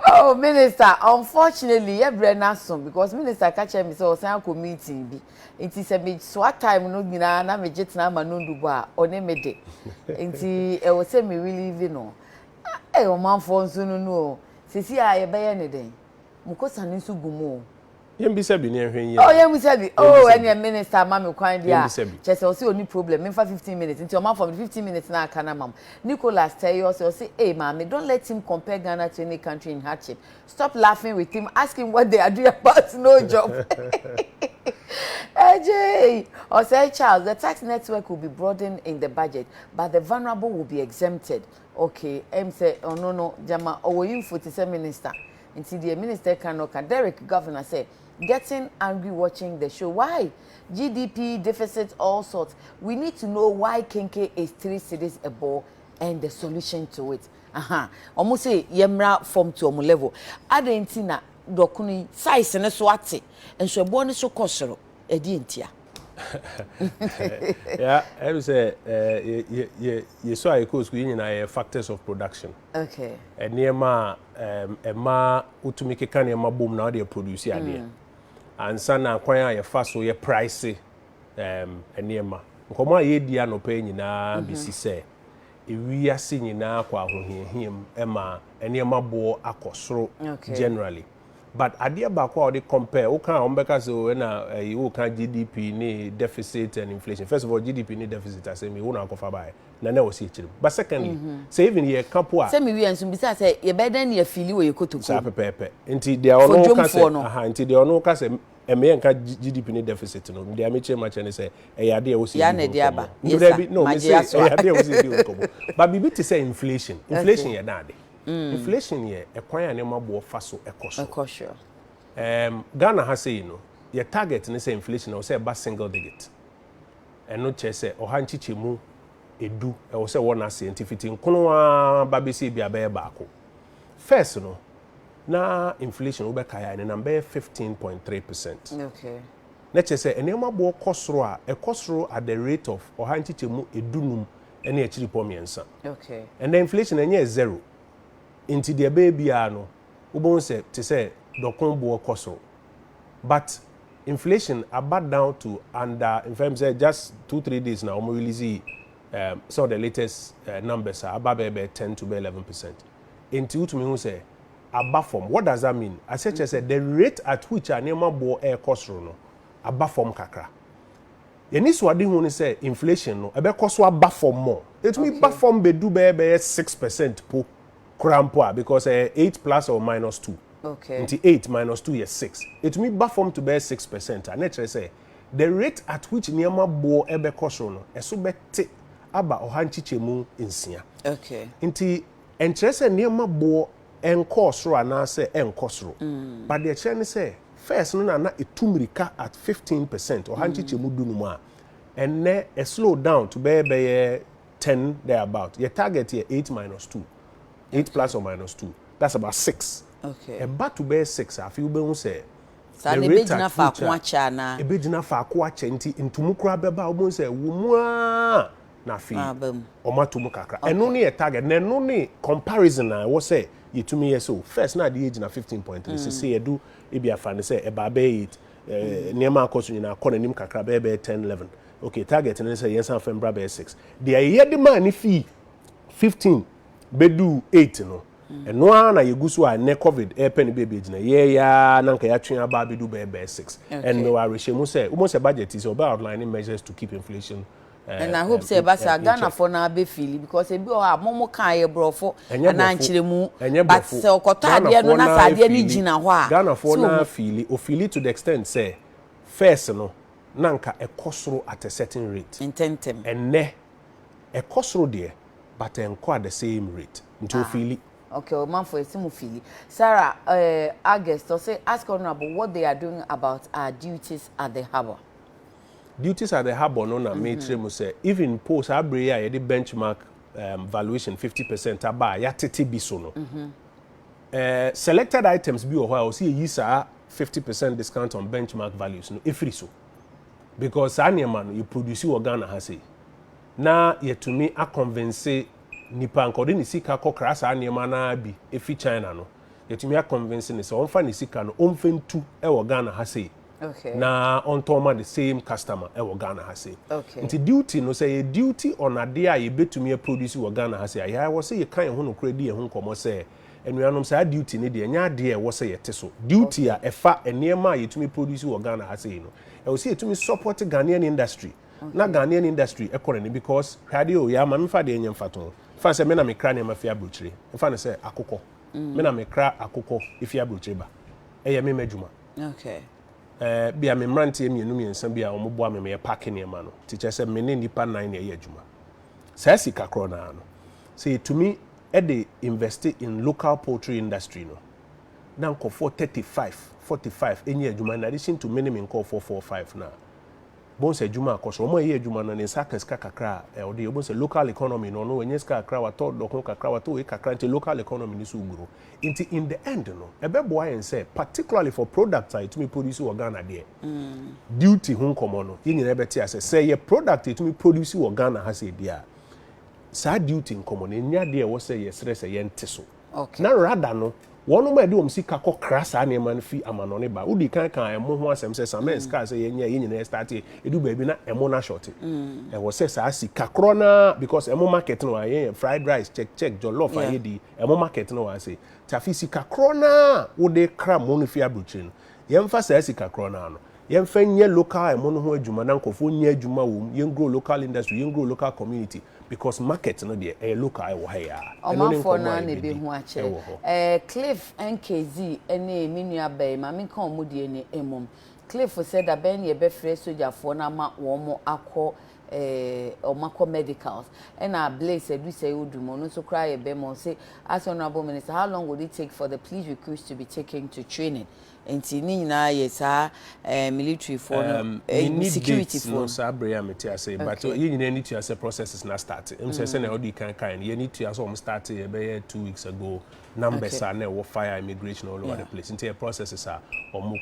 Oh, Minister, unfortunately, every nason because Minister catch me so say committee bi. It is a bit swat time no nyina na me jet na ma no ndubo a one me de. Nti e wo say me really even no. E o man for nso no. Sisi a ye be ye ne den. Mukosa ni nso gumo. Yembisa bi ne hwen ye. Oh, yembisa bi. Oh, any minister ma me kwan dia. Chese o say oni problem. Me for 15 minutes. Until man for 15 minutes na kana mam. Nicholas tell you say, "Hey, mama, don't let him compare Ghana to any country in hardship. Stop laughing with him. Ask him what they are doing about no job." AJ, or say Charles, the tax network will be broadened in the budget, but the vulnerable will be exempted. Okay, say, "Oh no, Jama, or you 47 minister." Until the minister cannot. Derek governor say, getting angry watching the show. Why? GDP deficit, all sorts. We need to know why Kenke is 3 cities above and the solution to it. Almost say yemra form to omu level. Adentina dokuni size ne so ate. And so born so kosoro. Edientia. Yeah, I would say you saw a course we factors of production. Okay. And near ma utumike kanya ma boom now they produce here. And sana kwanya ye fast so ye price and near ma. Nkoma ye dia no pay nyina bisi say ewiase nyinaa kwa ahohiahim ema enema bo akosoro generally. But ade ba kwa they compare o kan ombeka so na you kan GDP ni deficit and inflation. First of all, GDP ni deficit as me wona akofa bai na na wose chiri. But secondly, say even ye kampo a say me wi ansum bisa say ye beda na ye feel we kotoku. Sa pepepe. Nti they ono ka say nti they ono ka say me nka GDP ni deficit no. They am che match and say e ade wose. Ya na dia ba. No, me say e ade wose di nkobo. But bibi to say inflation. Inflation ye na ade. Inflation ye ekwan ya ne mabo fa so ekoso. Ghana has say your target ne say inflation or say about single digit. And no che say ohanchiche mu edu e wo say one scientific nkono ba be say bia be baako. First no na inflation wo be kaya ne number 15.3%. Okay. Na che say ene mabo kosoro a ekosoro at the rate of ohanchiche mu edunum ene achiri pomiensa. Okay. And the inflation enye zero. Into the baby ano ubon say to say dokonbo koso, but inflation about down to under in fact say just 2-3 days now we release so the latest numbers are about 10 to 11%. Into to me who say above form, what does that mean? I said the rate at which a nema bo air kosro no above form kakra. Yeni swadi hu ni say inflation no ebe koso above form more. It me above form be do be 6% po Krampoa because 8 plus or minus 2. Okay. 8 minus 2 is 6. It means buffer to bear 6%. And naturally say the rate at which Niama bo ebe kosrono eso bete aba ohanchiche mu insia. Okay. Inti interest Niama bo enkosro anase enkosro. But the chene say first no na etumrika at 15% ohanchiche mu dunuma. And ne a slow down to bear 10 thereabout. Your target here 8 minus 2. 8 plus or minus 2. That's about 6. Okay. About to bear 6, I feel be say. Sa ne bejina fa kwacha na. E bejina fa kwacha nti ntumu kura beba omo say wumwa na fi. Oma tumu kakra. Eno ne target, na no ne comparison na wo say yetumi yeso. First na the age na 15.3. Say edu e bia fa ne say e ba be 8. Niema akoso nyina akọ nanim kakra be 10 11. Okay, target ne say yensan fa mbra be 6. The year the man ni fi 15 bedu 8 no. And no na yegusu a ne covid airpen baby na ye ya na nka ya twen aba bedu be 6. And no arishemu say almost a budget is about outlining measures to keep inflation. And I hope say basa Ghana for na be feel because e bi o ha momo kan ye brofo na nchire mu but say okota ade no na sa ade ni gina ho a Ghana for na feel o feel to the extent say first no na nka ekosoro at a certain rate intentem and ne ekosoro there but enko at the same rate until feel. Okay, well, man, for a simple feeling. Sarah, August, say ask her about what they are doing about our duties at the harbour. Duties at the harbour, no, na me say even post Abrea, the benchmark valuation 50% aba ya tete biso no. Selected items be or while see yisa 50% discount on benchmark values no free so because any man you produce you Ghana has say na yet to me a convince nipa nkode ni sika kokra sa niema na bi efi China no yetumi a convince ni so onfa ni sika no onfentu e wo Ghana ha sei okay na ontoma the same customer e wo Ghana ha sei okay nti duty no say duty on ade a ye betumi a produce wo Ghana ha sei ya wo say ye kan ho no kra di ye ho nkomo say enuanom say duty ne de nya ade e wo say ye te so duty a efa eniema yetumi produce wo Ghana ha sei no e wo say yetumi support Ghanaian industry na Ghanaian industry economy because radio ya ma mfa de nyem faton fa se me na me kra ne mafia bruchire mfa ne se akokọ me na me kra akokọ ifia bruchire ba eye me madwuma okay bia me mrante emienu miensa bia omoboa me pack ne ma no teacher se me ne nipa 9 na eye adwuma sa sika kro na no say to me e dey invest in local poultry industry no na nko for 45 enye adwuma in addition to many me nko for 45 na bon se juma akoso mo ye juma na ne saka kakra o de bon se local economy no wenye ska kakra wato dokon kakra wato e kakra nti local economy ni so gburo nti in the end no ebe boa yen say particularly for products I to me produce wo Ghana there duty hun komo no yin na beti ase say ye product to me produce wo Ghana ha say dia sa duty nkomo na nya there wo say ye sere say ye nte so okay na rather no One ma do sika ko krasa na man fi amano ne ba udi kan emo ho asem se samen ska se ye nyina start e do ba bi na emo na short e wo se sa sika krona because emo market no aye fried rice check jollof aye di emo market no wa se tafi sika krona wo de kra mo no fi abruchi no ye mfa sa sika krona no ye mfa nye local emo no ho adwuma na nkofo nye adwuma wo ye grow local industry ye grow local community because market no de e local e wo ha ya Omafo na ne be hu ache Cliff NKZ ene minua bay ma me kan omudie ne emom Cliff said that ben ye be free soldier for na ma wo mo akọ omako medicals and our Blaze said we say udumo no so cry be mo say as honorable minister how long would it take for the police recruits to be taken to training enti ni nyina yesa military for security for no sabria meti say but you need to say processes na start say na odi kan you need to so start be 2 weeks ago numbers are na fire immigration all over the place into processes are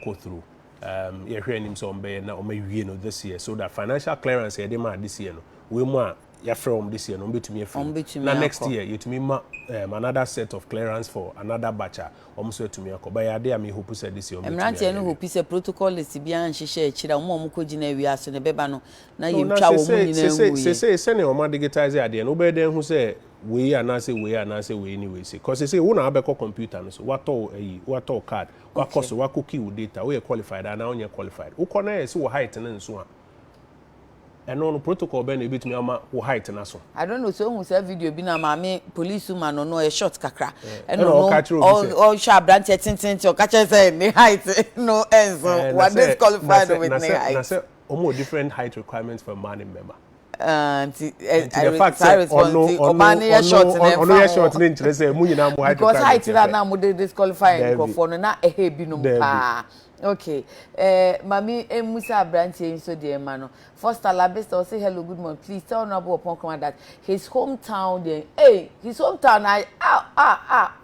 go through you hear him so be na wie no this year so that financial clearance dey ma this year no we mo ya from this year no betumi free na next year you to me another set of clearance for another batch so to me akoba ya dey am hope say this year emrante no hope say protocol is bi an hihye akira mo mo kogi na wi aso ne beba no na ye twa wo mu nyina nwu say na o ma digitize ade no be den hu say we anase anyway say cause say wona abeko computer no so wato card wakoso wakoki wo data we qualified and now you qualified wo na say wo height na nso a and no protocol be na ebitumi ama wo height na so I don't know so who say video bi na ma me police woman no a short kakra and no all sharp branch tintin o catch say ne height no enso what disqualified with ne height na say omo different height requirements for man member the fact that short in interest because height that now would disqualify for na binum pa okay mami Musa branch so dear man first alabesta say hello good morning please tell Honorable Oppong that his hometown there his hometown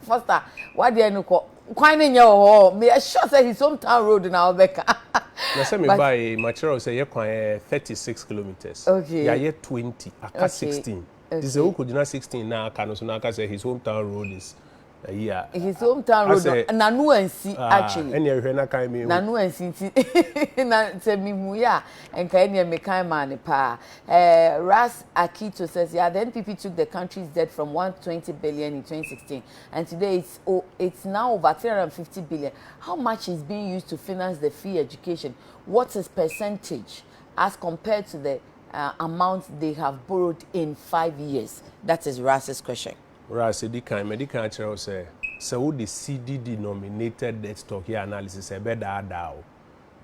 first what there no quite in your me sure say his hometown road now Becca. Na say me by material say ye kwan 36 kilometers. Okay. Ya ye 20, aka 16. This is who could 16 na aka no so na aka say his hometown road is yeah. His hometown road na no ansi actually. Any ehwe na kan me. Na no ansi na say me hu ya enka ene me kan man pa. Ras Akito says yeah the NPP took the country's debt from 120 billion in 2016 and today it's now over 350 billion. How much is being used to finance the free education? What is percentage as compared to the amount they have borrowed in 5 years? That is Ras's question. Ras medical actually say so the CD denominated debt stock here analysis e be da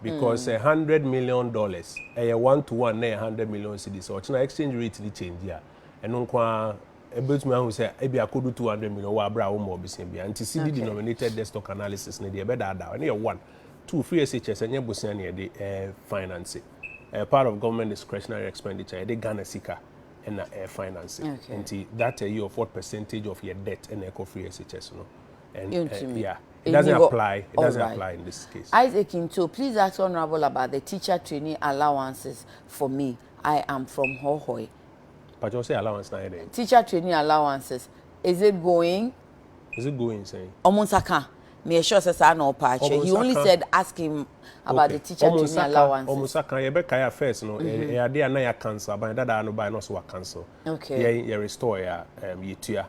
because $100 million a 1-to-1 na 100 million cedis so na exchange rate ni change here eno kwa ebetumi ahu say e bi akodu 200 million wa bra wo mo obisen bia anti CD denominated debt stock analysis na dey be da na 1 2 free SHS enye bosia na dey finance part of government discretionary expenditure dey Ghana sika and financing. And that year of what percentage of your debt and eco free SHS no. And yeah, it doesn't apply. It doesn't apply in this case. Isaac Into, please ask Honorable about the teacher training allowances for me. I am from Hohoi. But you say allowance now. Teacher training allowances. Is it going? Is it going, saying? Omunsaka. Me sure says I know patch. He only said ask him about the teacher training allowances. Omusaka, you better ya first, no. Ya dia na ya cancel, but that no buy no so cancel. Okay. Ya restore ya yetua.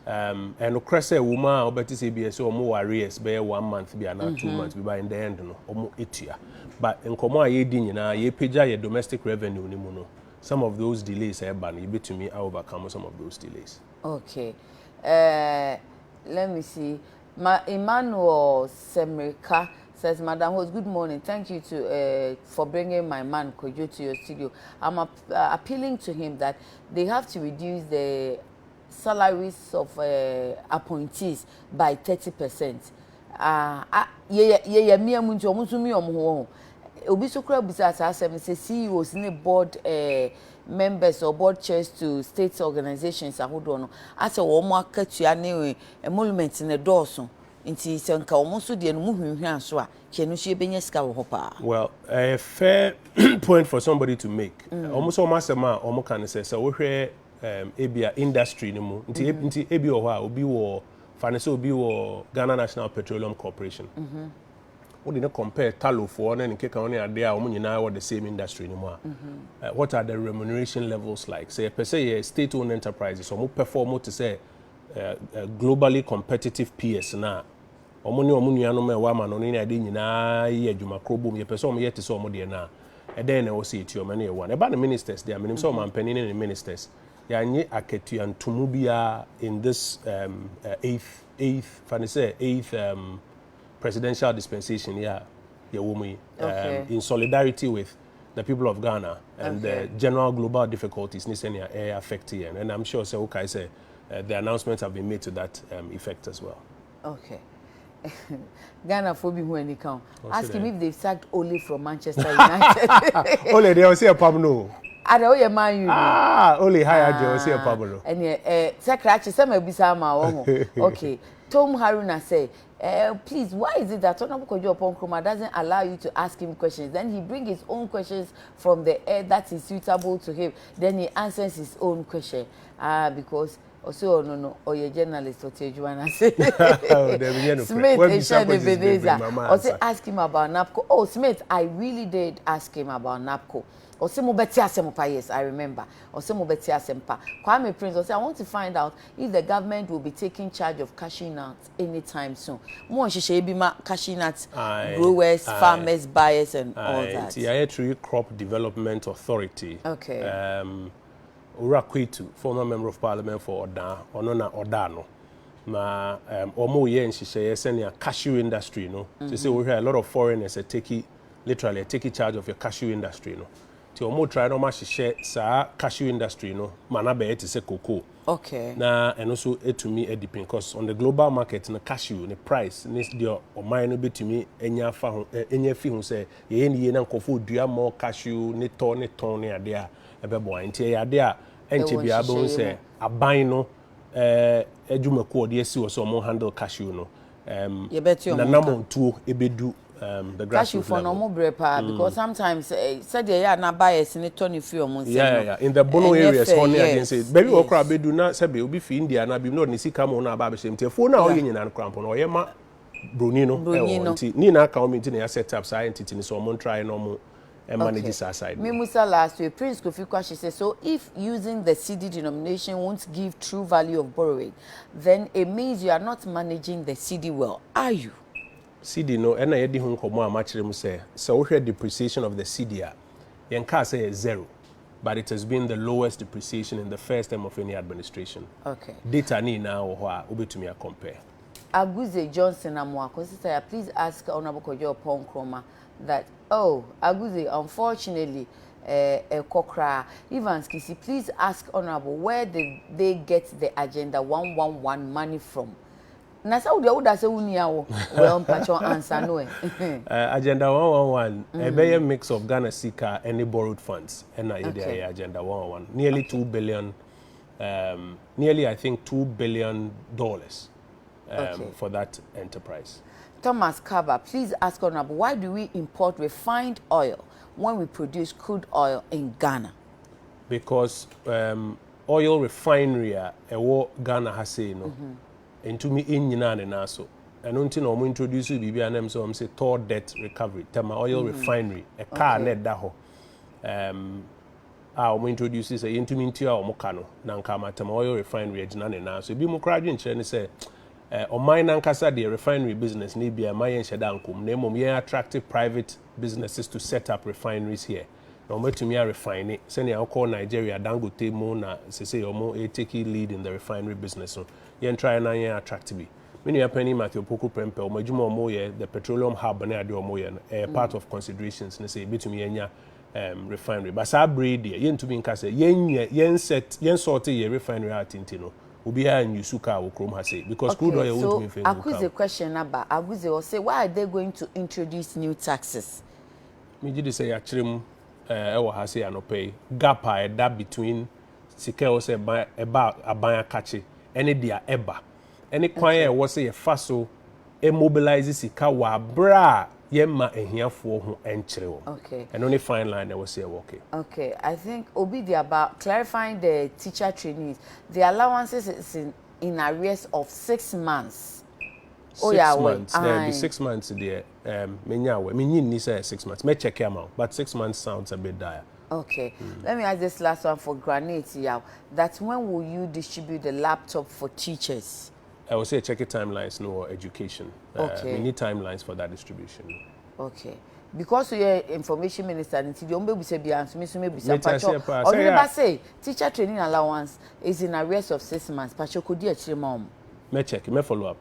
And okrese woman obeti say be so omo arrears be 1 month be na 2 months be by in the end no omo etua. But nkomo a ye di nyina ye pagya ye domestic revenue ni mu no. Some of those delays e ban you to me overcome some of those delays. Okay. Let me see. Emmanuel Semrika says, Madam Host, good morning. Thank you for bringing my man Kojo to your studio. I'm appealing to him that they have to reduce the salaries of appointees by 30%. Obi sokra busa asem say CEOs in the board members or board chairs to state organizations ahodo no ase wo mo akatua ne emolument ne dooso nti se nka wo so de no mu hwehwe aso a che no hye benya sika wo hopa. Well, a fair point for somebody to make. Almost all masema omo kan say so wo hwe ebia industry no mu nti ebi o ho a obi wo Fanese obi wo Ghana National Petroleum Corporation. What did you compare Talo for and Keka on idea or now the same industry anymore? What are the remuneration levels like? Say per se state-owned enterprises or more perform to say globally competitive peers now. Omuni ano me wama no ni ade nyina ye adwuma krobom ye person ye te so omo de na e den na wo se ti o mane one e ba the ministers there minim so man panin ne ministers ya nye aketua ntumu bia in this eighth presidential dispensation ya woman in solidarity with the people of Ghana and the general global difficulties ni senior air affecting and I'm sure say okay say the announcements have been made to that effect as well. Okay. Ghana for be who any count. Ask him if they've sacked Ole from Manchester United. Ole, they will see a Pablo. I don't hear man you. Ole, hi, I will see a Pablo. And secretary, some may be some. Okay. Tom Haruna say, please, why is it that Honorable Kojo Oppong Nkrumah doesn't allow you to ask him questions? Then he brings his own questions from the air that is suitable to him. Then he answers his own question. Because also no or your journalist or Tejuana say Smith also ask him about NAPCO. Oh Smith, I really did ask him about NAPCO. Or some betia sempa, yes, I remember. Or some betia sempa. Kwame Prince also I want to find out if the government will be taking charge of cashew nuts anytime soon. More cashew nuts growers, farmers, buyers and all that. The Tree Crop Development Authority. Okay. Urakwitu, former member of parliament for Odano. Na omo ye nhihye senior cashew industry no. To say we hear a lot of foreigners literally take charge of your cashew industry no. Ti omo try no ma hihye sa cashew industry no, mana be eti say cocoa. Okay. Na and also etumi edipin because on the global market na cashew the price needs the oman no betumi enya fa ho enya fi ho say ye ni na nkofo dua more cashew ni ton ne ade a ebebo anti ye ade a enche bia bo say aban no adwumako de asi wo so mo handle cashew no na namontuo ebedu the cashew for normal brepa because sometimes said ya na bias ni turn if you mun say yeah in the bono areas honey again say baby wo kra bedu na say be obi fi India na bi no ni sika mo na ba be shemte fo na o ye nyina cramp no o ye ma broni no ni na account na set up say entity ni so mo try no mo and manage this aside. Me Musa last week, Prince Kofi Kwashi says, so if using the CD denomination won't give true value of borrowing, then it means you are not managing the CD well, are you? CD no, and I did komo amachire mu say, so we had depreciation of the CD. Yen ka say zero, but it has been the lowest depreciation in the first term of any administration. Okay. Data ni na o ho a obetumi a compare. Aguze Johnson Amwako, sister, please ask Honorable Kojo Oppong Nkrumah that Aguze, unfortunately, Kokra Evans Kisi, please ask Honorable where did they get the Agenda 111 money from? Na sa udi oda se unia wo well mpacho answer no Agenda 111 a very mix of Ghana Sika and borrowed funds and Agenda 111 nearly 2 billion nearly I think $2 billion for that enterprise. Thomas Kaba, please ask Honorable, why do we import refined oil when we produce crude oil in Ghana? Because oil refinery Ghana has say no into me in Yinane naso and until no introduce bibi anem so say toll debt recovery tema oil refinery a car net daho we introduce say into me ntia o mokano na nka matema oil refinery ejina na so bi mo kra dwenche ne say o mine nankasa the refinery business ni bia my sheda nkom na mom ye attractive private businesses to set up refineries here na ometumi a refine it send ya call Nigeria Dangote mo na say omo take lead in the refinery business so yen try na yen attractive many apani Matthew Poku Prempe omajuma omo ye the petroleum hub na ade omo ye part of considerations na say betumi yenya refinery but sa breed yen to be nka say yen sort ye refinery atinti no obi ha nyusuka wo krom ha say because crude oil won't be famous. So Aguze question about Aguze will say why are they going to introduce new taxes? Me ji say actually ewo ha say anopay gap that between sika o say eba aban akache any dia eba any kwan e wo say fa so e mobilize sika wa bra yemma ehiafo ho enchire wo. Okay. And only fine line that was say okay. Okay, I think Obidi about clarifying the teacher trainees. The allowances is in arrears of 6 months. 6 months. There be 6 months there. Me need say 6 months. Me check him out, but 6 months sounds a bit dire. Okay, let me ask this last one for Granite. Yeah, that when will you distribute the laptop for teachers? I will say check your timelines, no education. Okay. We need timelines for that distribution. Okay. Because we are information minister, and the Ombe say be answer me, so maybe some Pacho. Or never say teacher training allowance is in arrears of 6 months. Pacho could you actually mom? Me check, me follow up.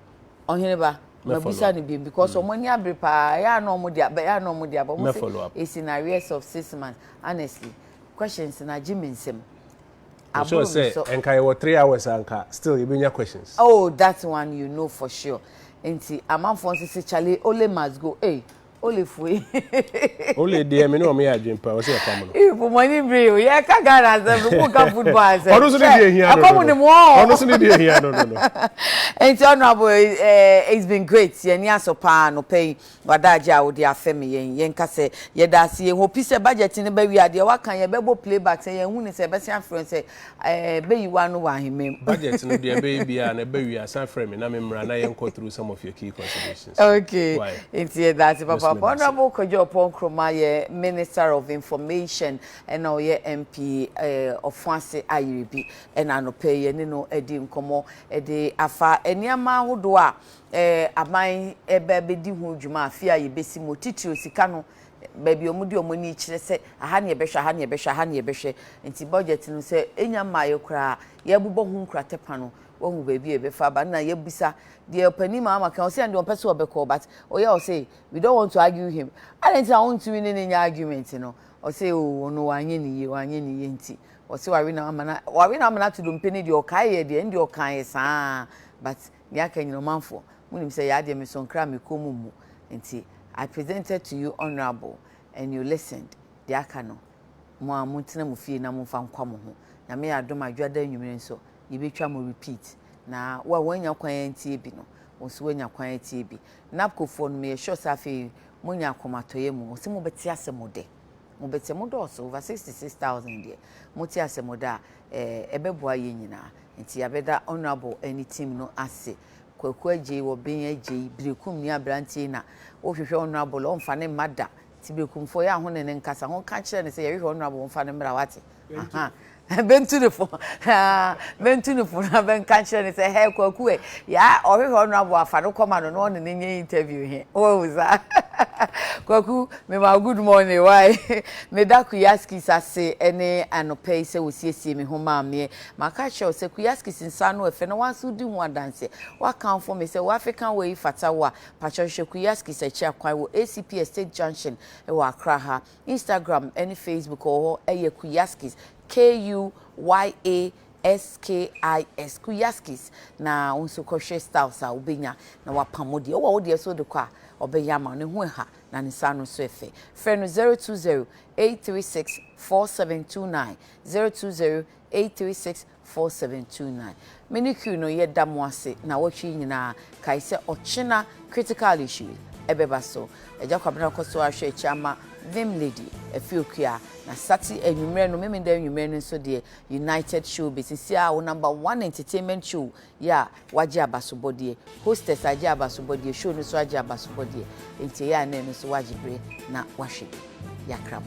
On here, because on money abripa, ya no mudia, but ya no mudia, but follow up. It's in arrears of 6 months. Honestly, questions in a gym in sim. I'm sure say, and I was 3 hours anka. Still, you bring your questions. Oh, that's one you know for sure. And see, a man for say Charlie, Ole must go. Hey, Ole fui. Ole dear, me no me a dream pa. I say come on. If money bring, yeah, Kagana, the book of football. Honestly, dear here. I come on the wall. Honestly, dear here. No. And honorable, it's been great. Yenya sopa no pay. Wadaja odi afemi yenka se yedasi ho pise budget ni be wi ade wa kan ye bebo playback say yen hu ni se be san friend say be yi wa no wa himem budget no de be bia na be wi san friend me na me mra na yen go through some of your key considerations. Okay, it's that papa honorable Kojo Oppong Nkrumah ye Minister of Information and now ye MP of France Ayiribi and anope ye ni no edi nkomo edi afa eniama hodo a aman ebe di hu dwuma afia ye besi motiti osika no baby omudi omoni kire se aha ne yebehwe nti budget no se enya maye kra ye bubo hu nkrate pa no wo hu baby ebe fa ba na ye busa de opani mama kan say and person obeko but oya say we don't want to argue him I want to win any argument no o say o no wanye ni ye nti o say wari na amana to do mpeni de okai ye de ndi okai saa but ya kan you manfo munim say ya de me so nkra me komu mu nti I presented to you honorable and you listened de aka no mo amuntena mu fie na mo fa nkwa mo ho na me adom adwada nwumire nso ye betwa mo repeat na wa wanya kwan ntie bi no wo so wanya kwan ntie bi napkofo no me sure safi mo nya akomatoye mu wo se mo beti asemo de mo beti mo do so over 66,000 de mo ti asemo da ebeboa ye nyina nti abeda honorable any team no ase kwaku aje wo ben aje brekum ni abrantie na wo hwehwe honorable on fa ne mada ti brekum fo ya ho ne nkasa ho ka kire ne se ye hwehwe honorable on fa ne mra wate aha bentu ne fo na ben ka kire ne se he kwaku e ya o hwehwe honorable afa no koma no no ne nye interview he o uza kwaku me ma good morning why me da kuyaski sase ene anope se wosiesie me ho maame maka che se kuyaski sinsa no efe no wanso di ho adanse wa kan for me se wa African way fata wa pacho hwe kuyaski se chi akwan wo ACP Estate Junction e wa Accra ha Instagram any Facebook or eye kuyaskis KUYASKIS kuyaskis na unso kohwe styles a ubenya na wapamodi wo wo de so de kwa obeyama ne ho ha na ne sano so efe frɛ no 020-836-4729 020-836-4729 meniku no ye damo ase na wotwi nyina kai se ochina critical issue ebeba so eja kwabena koso ahwe chiama Vim lady efiokua na sati enwumere no memenda enwumere no so de United Show besisi a number 1 entertainment show ya waje abasobodie hostess aje abasobodie show no so aje abasobodie enti ya na no so waje bre na wahwe yakram